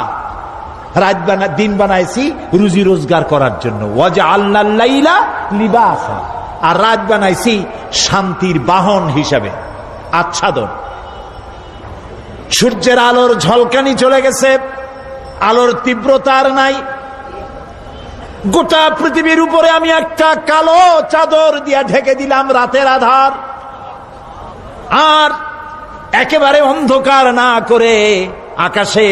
দিন বানাইছি রুজি রোজগার করার জন্য। ওয়াজআলনাল লাইলা লিবাসা, আর রাত বানাইছি শান্তির বাহন হিসাবে, আচ্ছাদন। সূর্যের আলোর ঝলকানি চলে গেছে, আলোর তীব্রতা আর নাই। গোটা পৃথিবীর উপরে আমি একটা কালো চাদর দিয়া ঢেকে দিলাম রাতের আধার, আর একেবারে অন্ধকার না করে আকাশে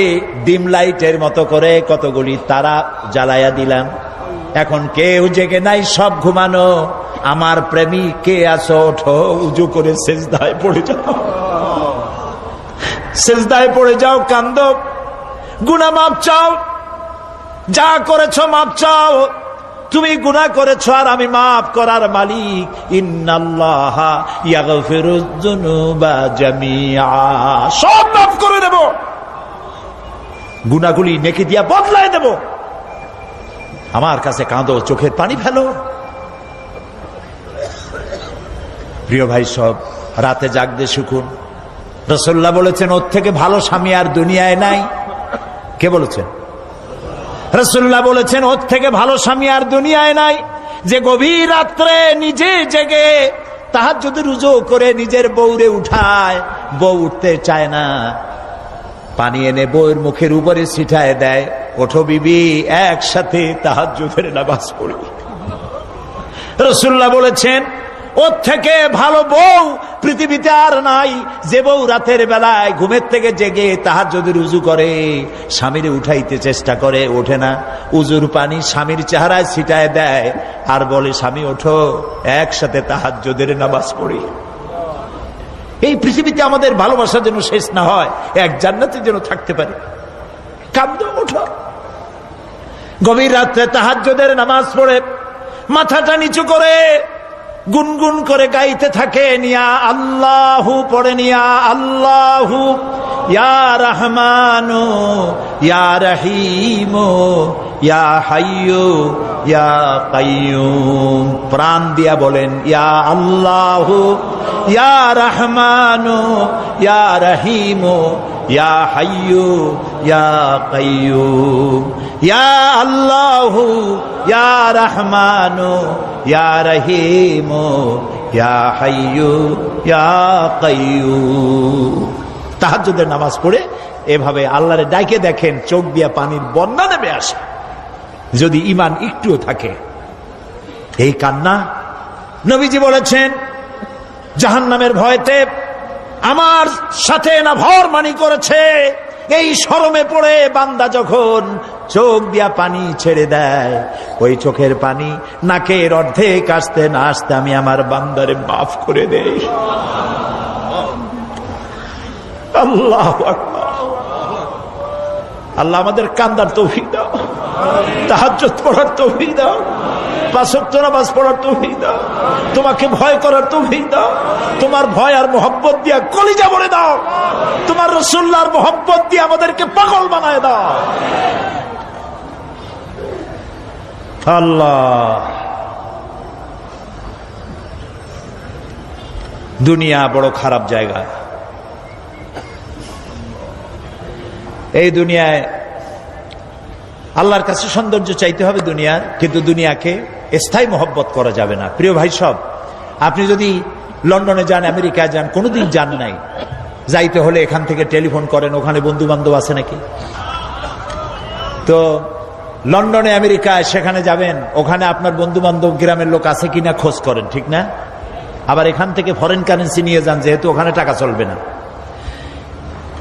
ডিম লাইটের মতো করে কতগুলি তারা জ্বালাইয়া দিলাম। এখন কেউ জেগে নাই, সব ঘুমানো। আমার প্রেমিক কে আছো, ওঠো, উজু করে সেজদায় পড়ে যাও, সেজদায় পড়ে যাও, কান্দো, গুনাহ মাপ চাও, যা করেছো মাপ চাও। তুমি গুনাহ করেছো আর আমি মাফ করার মালিক। ইন্নাল্লাহা ইয়াগফিরুয যুনুবা জামিআ, সব মাফ করে দেব, গুনাহগুলি নেকি দিয়া বদলায় দেব। আমার কাছে কাঁদো, চোখের পানি ফেলো। প্রিয় ভাই, সব রাতে জাগতে শিখুন। রাসূলুল্লাহ বলেছেন, ওর থেকে ভালো স্বামী আর দুনিয়ায় নাই। কে বলেছেন? রাসূলুল্লাহ বলেছেন, ওর থেকে ভালো স্বামী আর দুনিয়ায় নাই, যে গভীর রাত্রে নিজে জেগে তাহাজ্জুদ রুজু করে নিজের বউরে উঠায়। বউ উঠতে চায় না, পানি এনে বউয়ের মুখের উপরে ছিটায় দেয়, ওঠো বিবি, একসাথে তাহাজ্জুদের নামাজ পড়ি। রাসূলুল্লাহ বলেছেন, ওর থেকে ভালো বউ পৃথিবীতে আর নাই, যে বউ রাতের বেলায় ঘুমের থেকে জেগে তাহাজ্জুদের উজু করে, স্বামীরে উঠাইতে চেষ্টা করে, ওঠে না, উজুর পানি স্বামীর চেহারায় ছিটায় দেয় আর বলে, স্বামী ওঠো, একসাথে তাহাজ্জুদের নামাজ পড়ি। এই পৃথিবীতে আমাদের ভালোবাসা যেন শেষ না হয়, এক জান্নাতে যেন থাকতে পারে। কাঁদো, ওঠো। গভীর রাত্রে তাহাজ্জুদের নামাজ পড়ে মাথাটা নিচু করে গুনগুন করে গাইতে থাকেন, ইয়া আল্লাহু পড়েন, ইয়া আল্লাহু, ইয়া রহমানু, ইয়া রহিমু, ইয়া হাইয়ু, ইয়া কাইয়ুম। প্রাণ দিয়া বলেন, ইয়া আল্লাহু, ইয়া রহমানু, ইয়া রহিমু, ইয়া হাইয়ু, ইয়া কাইয়ুম। ইয়া আল্লাহু, ইয়া রহমানু, ইয়া রহিমু, ইয়া হাইয়ু, ইয়া কাইয়ুম। তাহাজ্জুদের নামাজ পড়ে এভাবে আল্লাহরে ডাকে দেখেন, চোখ দিয়া পানির বন্যা নেমে আসে, যদি ঈমান একটুও থাকে। এই কান্না, নবীজি বলেছেন, জাহান্নামের ভয়তে আমার সাথে না ভরমানি করেছে। এই শরমে পড়ে বান্দা যখন চোখ দিয়া পানি ছেড়ে দেয়, ওই চোখের পানি নাকের অর্ধেক আসতে না আসতে আমি আমার বান্দারে মাফ করে দেই। আল্লাহু আকবার। আল্লাহ আমাদের কান্দার তৌফিক দাও, তাহাজ্জুদ পড়ার তৌফিক দাও, পাঁচ ওয়াক্ত নামাজ পড়ার তৌফিক দাও, তোমাকে ভয় করার তৌফিক দাও, তোমার ভয় আর মোহব্বত দিয়া কলিজা ভরে দাও, তোমার রাসূলুল্লাহর মোহব্বত দিয়ে আমাদেরকে পাগল বানায় দাও। আল্লাহ, দুনিয়া বড় খারাপ জায়গা। এই দুনিয়ায় আল্লাহর কাছে সৌন্দর্য চাইতে হবে দুনিয়ার, কিন্তু দুনিয়াকে স্থায়ী মোহব্বত করা যাবে না। প্রিয় ভাই, সব আপনি যদি লন্ডনে যান, আমেরিকায় যান, কোনোদিন যান নাই, যাইতে হলে এখান থেকে টেলিফোন করেন, ওখানে বন্ধু বান্ধব আছে নাকি। তো লন্ডনে আমেরিকায় সেখানে যাবেন, ওখানে আপনার বন্ধু বান্ধব গ্রামের লোক আছে কিনা খোঁজ করেন, ঠিক না? আবার এখান থেকে ফরেন কারেন্সি নিয়ে যান, যেহেতু ওখানে টাকা চলবে না।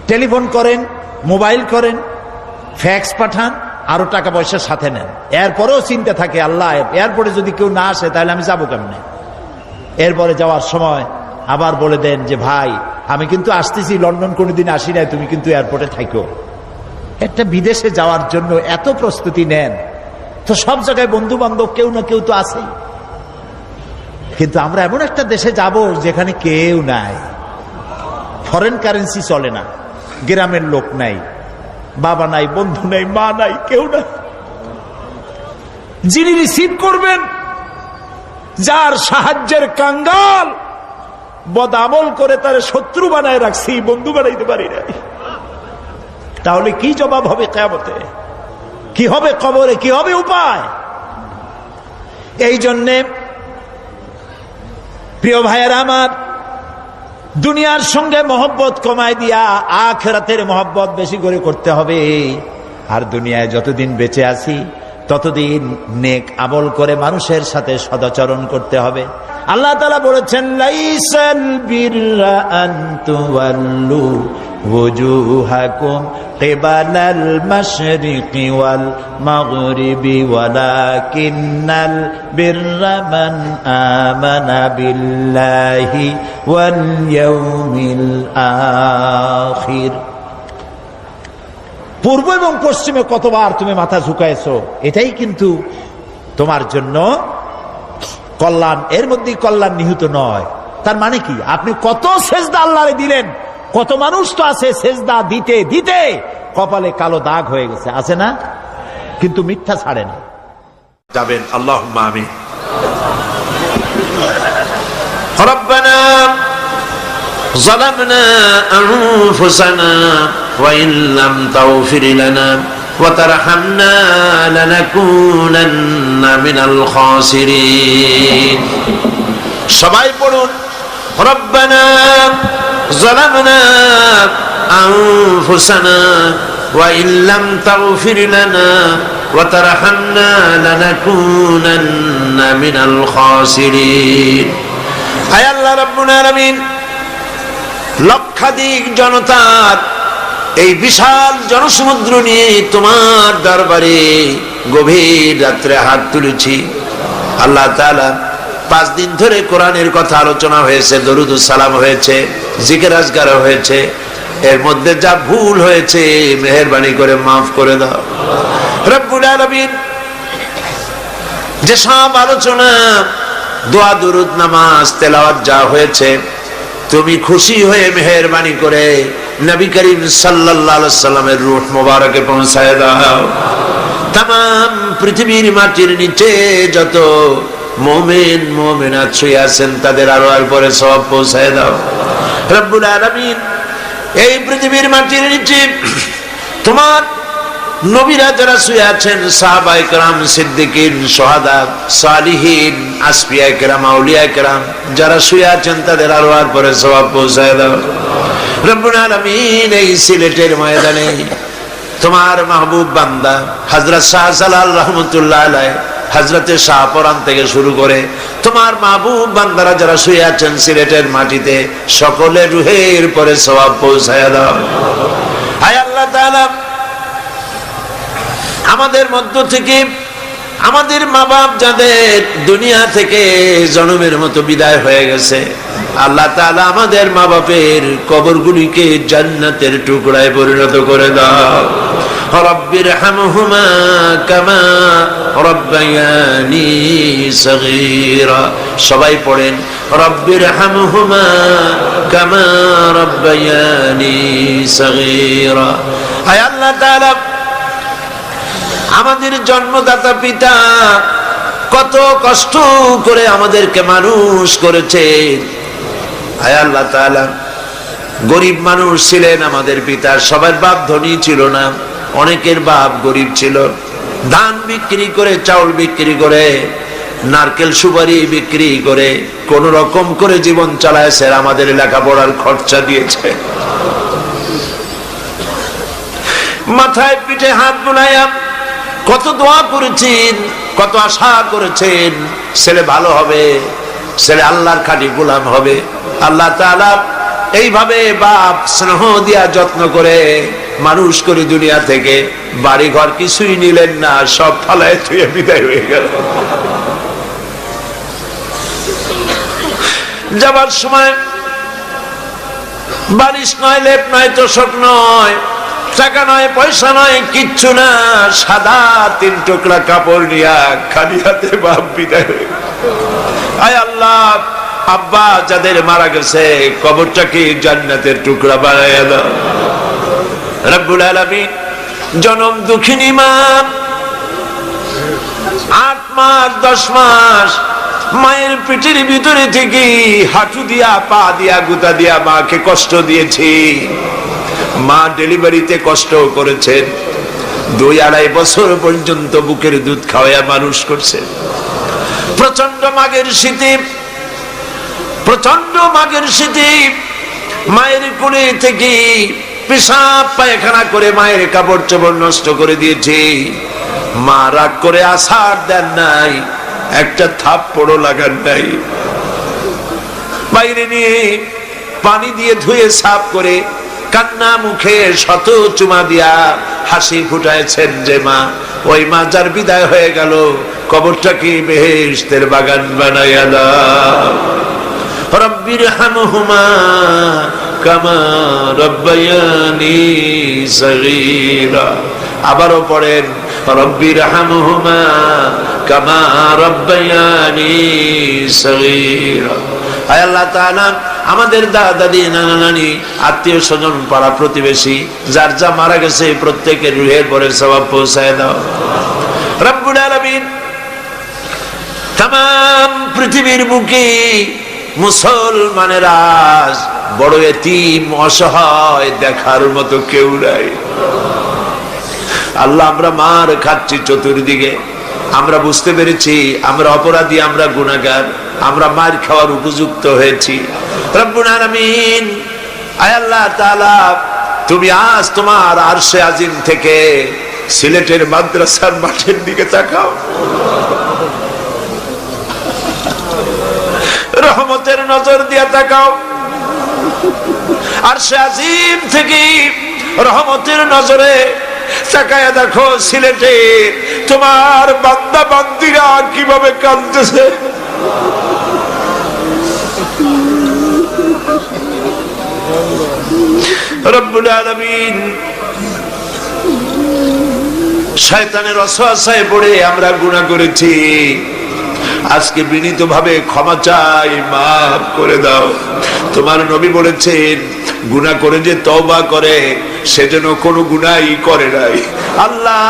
টেলিফোন করেন, মোবাইল করেন, ফ্যাক্স পাঠান, আরো টাকা পয়সা সাথে নেন। এরপরেও চিন্তা থাকে, আল্লাহ এরপরে যদি কেউ না আসে তাহলে আমি যাবো কেমনে। এরপরে যাওয়ার সময় আবার বলে দেন যে, ভাই আমি কিন্তু আসতেছি, লন্ডন কোনোদিন আসি নাই, তুমি কিন্তু এয়ারপোর্টে থাকো। একটা বিদেশে যাওয়ার জন্য এত প্রস্তুতি নেন, তো সব জায়গায় বন্ধু বান্ধব কেউ না কেউ তো আছেই। কিন্তু আমরা এমন একটা দেশে যাব যেখানে কেউ নাই, ফরেন কারেন্সি চলে না, গ্রামের লোক নাই, বাবা নাই, বন্ধু নাই, মা নাই, কেউ নাই। যিনি রিসিভ করবেন, যার সাহায্যের কাঙ্গাল, বদামল করে তার শত্রু বানায় রাখছি, বন্ধু বানাইতে পারি নাই, তাহলে কি জবাব হবে কিয়ামতে? কি হবে কবরে? কি হবে উপায়? এই জন্যে প্রিয় ভাইয়েরা আমার, দুনিয়ার সঙ্গে মহব্বত কমায় দিয়া আখিরাতের মহব্বত বেশি করে করতে হবে। আর দুনিয়ায় যতদিন বেঁচে আছি ততদিন নেক আমল করে মানুষের সাথে সদাচরণ করতে হবে। আল্লাহ তাআলা বলেছেন, লাইসাল বিররা আন তুওয়াল্লু ওয়াজুহাকুম কিবালাল মাশরিকি ওয়াল মাগরিবি ওয়ালাকিন্নাল বিররা মান আমানা বিল্লাহি ওয়াল ইয়াউমিল আখির। পূর্ব এবং পশ্চিমে কতবার তুমি মাথা ঝুঁকাইছো, এটাই কিন্তু তোমার জন্য কল্যাণ। এর মধ্যে কল্যাণ নিহিত নয়। তার মানে কি? আপনি কত সেজদা আল্লাহরে দিলেন, কত মানুষ তো আছে সেজদা দিতে দিতে কপালে কালো দাগ হয়ে গেছে, আছে না? কিন্তু মিথ্যা ছাড়ে না। যাবেন আল্লাহুম্মা আমিন। রব্বানা যালামনা আনফুসানা ওয়া ইন লাম তাগফির লানা ওয়া তারহামনা লানাকুনান্না মিনাল খাসিরিন। সবাই পড়ুন, রব্বানা যালামনা আনফুসানা ওয়া ইন লাম তাগফির লানা ওয়া তারহামনা লানাকুনান্না মিনাল খাসিরিন। আয় আল্লাহ রাব্বুল আলামিন, লক্ষাধিক জনতার এই বিশাল জনসমুদ্র নিয়ে তোমার দরবারে গভীর রাত্রে হাত তুলেছি। আল্লাহ তাআলা 5 দিন ধরে কোরআনের কথা আলোচনা হয়েছে, দরুদ ও সালাম হয়েছে, জিকির আজকার হয়েছে। এর মধ্যে যা ভুল হয়েছে মেহেরবানি করে মাফ করে দাও রব্বুল আলামিন। যে সব আলোচনা, দোয়া, দরুদ, নামাজ, তেলাওয়াত যা হয়েছে, তুমি খুশি হয়ে মেহেরবানি করে নবী করিম সাল্লাল্লাহু আলাইহি সাল্লামের রূহ মোবারকে পৌঁছায় দাও। तमाम পৃথিবীর মাটির নিচে যত মুমিন মুমিনাত শুয়ে আছেন তাদের আরো আর পরে সওয়াব পৌঁছায় দাও রব্বুল আলামিন। এই পৃথিবীর মাটির নিচে তোমার নবীরা যারা শুয়ে আছেন, সাহাবায়ে কেরাম, সিদ্দিকিন, শুহাদা, সালিহিন, আসফিয়ায়ে কেরাম, আউলিয়ায়ে কেরাম যারা শুয়ে আছেন তাদের আরো আর পরে সওয়াব পৌঁছায় দাও রব্বুল আলামিন। এই সিলেটের ময়দানে তোমার মাহবুব বান্দা হযরত শাহজালাল রহমাতুল্লাহ আলাইহি, হযরতে শাহপরান থেকে শুরু করে তোমার মাহবুব বান্দারা যারা শুয়ে আছেন সিলেটের মাটিতে, সকলের রুহের পরে সওয়াব পৌঁছায় দাও। হায় আল্লাহ তাআলা, আমাদের মধ্য থেকে আমাদের মা বাপ যাদের দুনিয়া থেকে জনমের মতো বিদায় হয়ে গেছে, আল্লাহ তাআলা আমাদের মা বাপের কবরগুলিকে জান্নাতের টুকরায় পরিণত করে দাও। রব্বির হামহুমা কামা রব্বায়ানি সগীরা। সবাই পড়েন, রব্বির হামহুমা কামা রব্বায়ানি সগীরা। হায় আল্লাহ তাআলা, আমাদের জন্মদাতা পিতা কত কষ্ট করে আমাদেরকে মানুষ করেছে। হায় আল্লাহ তাআলা, গরিব মানুষ ছিলেন আমাদের পিতা, সবার বাপ ধনী ছিল না, অনেকের বাপ গরিব ছিল। ধান বিক্রি করে, চাউল বিক্রি করে, নারকেল সুপারি বিক্রি করে কোন রকম করে জীবন চালায়ছে, আমাদের লেখাপড়ার খরচা দিয়েছে। মাথায় পিঠে হাত বুলাইয়া কত দোয়া করেছেন, কত আশা করেছেন ছেলে ভালো হবে, ছেলে আল্লাহর খাঁটি গোলাম হবে। আল্লাহ তাআলা এইভাবে বাপ স্নেহ দিয়া যত্ন করে মানুষ করে দুনিয়া থেকে বাড়ি ঘর কিছুই নিলেন না, সব ফালায় থুয়ে বিদায় হয়ে গেল। যাবার সময় বালিশ নয়, লেপ নয়, তোষক নয়, টাকা নয়, পয়সা নয়, কিচ্ছু না, সাদা 3 টুকরা কাপড় নিয়া খালি হাতে বাপ বিদায় হয়ে গেল। আয় আল্লাহ, আব্বা যাদের মারা গেছে কবরটাকে জান্নাতের টুকরা বানাইয়া দাও রব্বুল আলামিন। জনম দুঃখিনী মা 8 মাস 10 মাস মায়ের পেটের ভিতরে থেকে হাঁটু দিয়া, পা দিয়া, গুতা দিয়া মাকে কষ্ট দিয়েছি। মা ডেলিভারিতে কষ্ট করেছেন, 2-2.5 বছর পর্যন্ত বুকের দুধ খাওয়াইয়া মানুষ করছে। প্রচন্ড মাঘের শীতে মায়ের কোলে থেকে পেশাব পায়খানা করে মায়ের কাপড় চোপড় নষ্ট করে দিয়েছে। মা রাগ করে আছাড় দেন নাই, একটা থাপ্পড়ও লাগান নাই। বাইরে নিয়ে পানি দিয়ে ধুয়ে সাফ করে কান্না মুখে শত চুমা দিয়া হাসি ফুটাইছেন যে মা, ওই মা যার বিদায় হয়ে গেল, কবরটাকে বেহেশতের বাগান বানাইয়া দাও। রব্বির হামহুমা কামা রব্বায়ানি সগীরা। আবারও পড়েন, রব্বির হামহুমা কামা রব্বায়ানি সগীরা। আয় আল্লাহ তাআলা, আমাদের দাদা দাদি নানা নানি আত্মীয় স্বজন পাড়া প্রতিবেশী যার যা মারা গেছে প্রত্যেকের রুহের পরের সওয়াব পৌঁছায় দাও রব্বুল আলামিন। তামাম পৃথিবীর বুকে মুসলমানের আজ বড় এতিম অসহায়, দেখার মতো কেউ নাই। আল্লাহ, আমরা মার খাচ্ছি চতুর্দিকে, আমরা বুঝতে পেরেছি আমরা অপরাধী, আমরা গুনাহগার, আমরা মার খাওয়ার উপযুক্ত হয়েছি। রব্বুল আলামিন, আয় আল্লাহ তাআলা, তুমি আজ তোমার আরশে আজিম থেকে সিলেটের মাদ্রাসার মাঠের দিকে তাকাও, রহমতের নজর দিয়ে তাকাও। আরশে আজিম থেকে রহমতের নজরে তাকায়া দেখো সিলেটে তোমার বান্দা বান্দিরা কিভাবে কাঁদতেছে। রব্বুল আলামিন, শয়তানের ওয়াসওয়াসায় পড়ে আমরা গুনাহ করেছি, আজকে বিনীতভাবে ক্ষমা চাই, মাফ করে দাও। তোমার নবী বলেছেন, গুনাহ করে যে তওবা করে সে যেন কোনো গুনাহই করে নাই। আল্লাহ,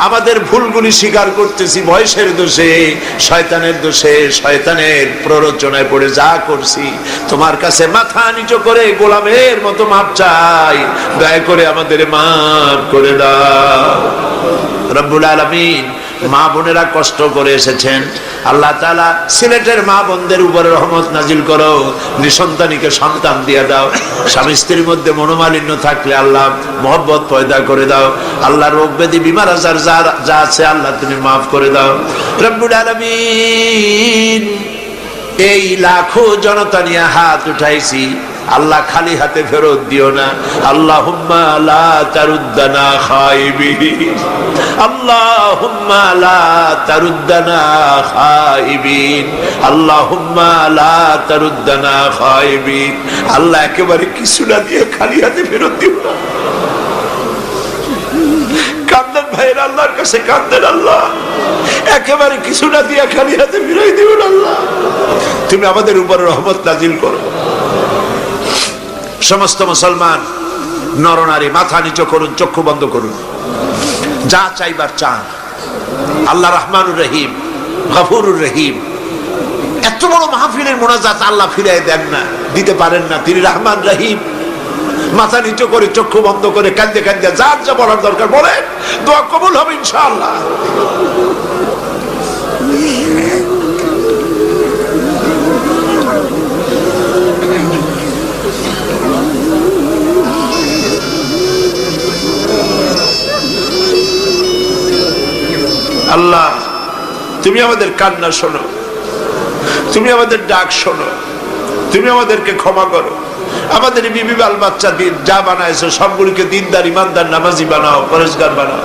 আমাদের ভুলগুলি স্বীকার করতেছি, বয়সের দোষে, শয়তানের দোষে, শয়তানের প্ররোচনায় পড়ে যা করছি, তোমার কাছে মাথা নিচু করে গোলামের মতো মাপ চাই, দয়া করে আমাদের মাফ করে দাও। রব্বুল আলামিন, মা বোনেরা কষ্ট করে এসেছেন, আল্লাহ তাআলা সিলেটের মা বোনদের উপরে রহমত নাজিল করো, নিঃসন্তানীকে সন্তান দিয়ে দাও। স্বামী স্ত্রীর মধ্যে মনোমালিন্য থাকলে আল্লাহ মহব্বত পয়দা করে দাও। আল্লাহ, রোগ ব্যাধি বিমার আজার যা আছে আল্লাহ তুমি মাফ করে দাও। রব্বুল আলামিন, এই লাখো জনতা নিয়ে হাত উঠাইছি, আল্লাহ খালি হাতে ফেরত দিও না। আল্লাহুম্মা লা তারুদ্দানা খাইবিন, আল্লাহুম্মা লা তারুদ্দানা খাইবিন, আল্লাহুম্মা লা তারুদ্দানা খাইবিন। আল্লাহ, একেবারে কিছু না দিয়ে খালি হাতে ফেরত দিও না। কান্দেন ভাইয়ের, আল্লাহর কাছে কান্দেন, আল্লাহ একেবারে কিছু না দিয়ে খালি হাতে ফিরাই দিও না। আল্লাহ, তুমি আমাদের উপরে রহমত নাজিল করো। সমস্ত মুসলমান নরনারী মাথা নিচু করুন, চক্ষু বন্ধ করুন, যা চাইবার চান। আল্লাহ রহমানুর রহিম, গফুরুর রহিম। এত বড় মাহফিলের মোনাজাত আল্লাহ ফিরাই দেন না, দিতে পারেন না। তিনি রহমান রহিম। মাথা নিচু করে চক্ষু বন্ধ করে কাঁদতে কাঁদতে যার যা বলার দরকার বলেন, দোয়া কবুল হবে ইনশাআল্লাহ। আল্লাহ, তুমি আমাদের কান্না শোনো, তুমি আমাদের ডাক শোনো, তুমি আমাদেরকে ক্ষমা করো। আমাদের বিবি বাল বাচ্চা দিন যা বানাইছো সবগুলিকে দিনদার, ইমানদার, নামাজি বানাও, পরেশগার বানাও।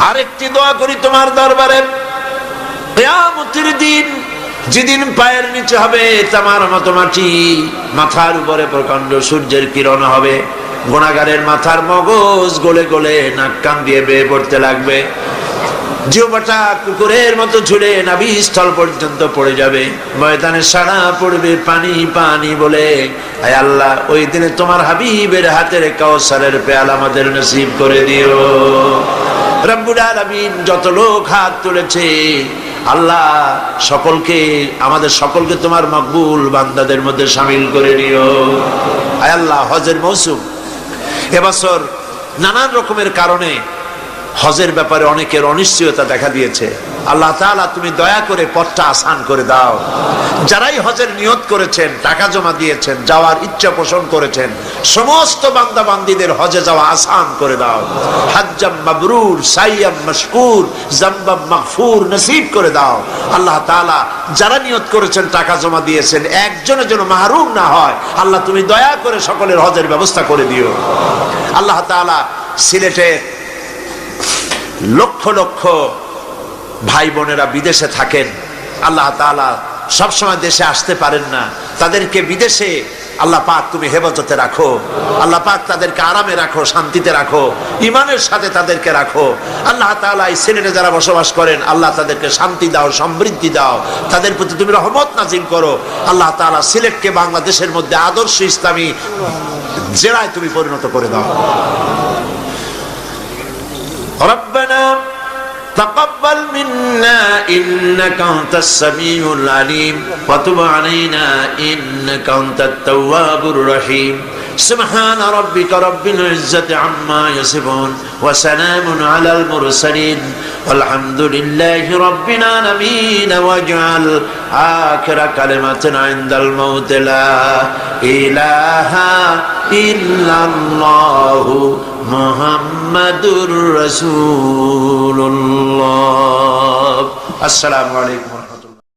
আরেকটি দোয়া করি তোমার দরবারে, কিয়ামতের দিন যেদিন পায়ের নিচে হবে তামার মতো মাটি, মাথার উপরে প্রকাণ্ড সূর্যের কিরণ হবে, গুনাহগারের মাথার মগজ গলে গলে নাক কান দিয়ে বেয়ে পড়তে লাগবে, জিহ্বাটা কুকুরের মতো ঝুলে নাভি স্থল পর্যন্ত পড়ে যাবে, ময়দানে সারা পড়বে পানি পানি বলে। আয় আল্লাহ, ওই দিনে তোমার হাবিবের হাতের কাউসারের পেয়ালা আমাদের নসিব করে দিও। রব্বুল আলামিন, যত লোক হাত তুলেছে আল্লাহ সকলকে, আমাদের সকলকে তোমার মকবুল বান্দাদের মধ্যে শামিল করে নিও। আয় আল্লাহ, হজের মৌসুম এবছর নানান রকমের কারণে হজের ব্যাপারে অনেকের অনিশ্চয়তা দেখা দিয়েছে। আল্লাহ তাআলা তুমি দয়া করে পথটা আসান করে দাও। যারাই হজের নিয়ত করেছেন, টাকা জমা দিয়েছেন, যাওয়ার ইচ্ছা পোষণ করেছেন, সমস্ত বান্দা বান্দীদের হজে যাওয়া আসান করে দাও। হাজ্জাম মাবরুর, সাইয়াম মাশকুর, জামবাম মাগফুর নসিব করে দাও। আল্লাহ তাআলা যারা নিয়ত করেছেন, টাকা জমা দিয়েছেন, একজনের জন্য মাহরুম না হয়, আল্লাহ তুমি দয়া করে সকলের হজের ব্যবস্থা করে দিও। আল্লাহ তাআলা সিলেটের লক্ষ লক্ষ ভাই বোনেরা বিদেশে থাকেন, আল্লাহ তাআলা সবসময় দেশে আসতে পারেন না, তাদেরকে বিদেশে আল্লাহ পাক তুমি হেফাজতে রাখো। আল্লাহ পাক তাদেরকে আরামে রাখো, শান্তিতে রাখো, ইমানের সাথে তাদেরকে রাখো। আল্লাহ তাআলা এই সিলেটে যারা বসবাস করেন, আল্লাহ তাদেরকে শান্তি দাও, সমৃদ্ধি দাও, তাদের প্রতি তুমি রহমত নাজিল করো। আল্লাহ তাআলা সিলেটকে বাংলাদেশের মধ্যে আদর্শ ইসলামী জেলায় তুমি পরিণত করে দাও। রব্বানা تقبل منا إنك أنت السميع العليم وتب علينا إنك أنت التواب الرحيم سبحان ربك رب العزة عما يصفون وسلام على المرسلين والحمد لله رب العالمين واجعل آخر كلمة عند الموت لا إله إلا الله মুহাম্মাদুর রাসূলুল্লাহ। আসসালামু আলাইকুম।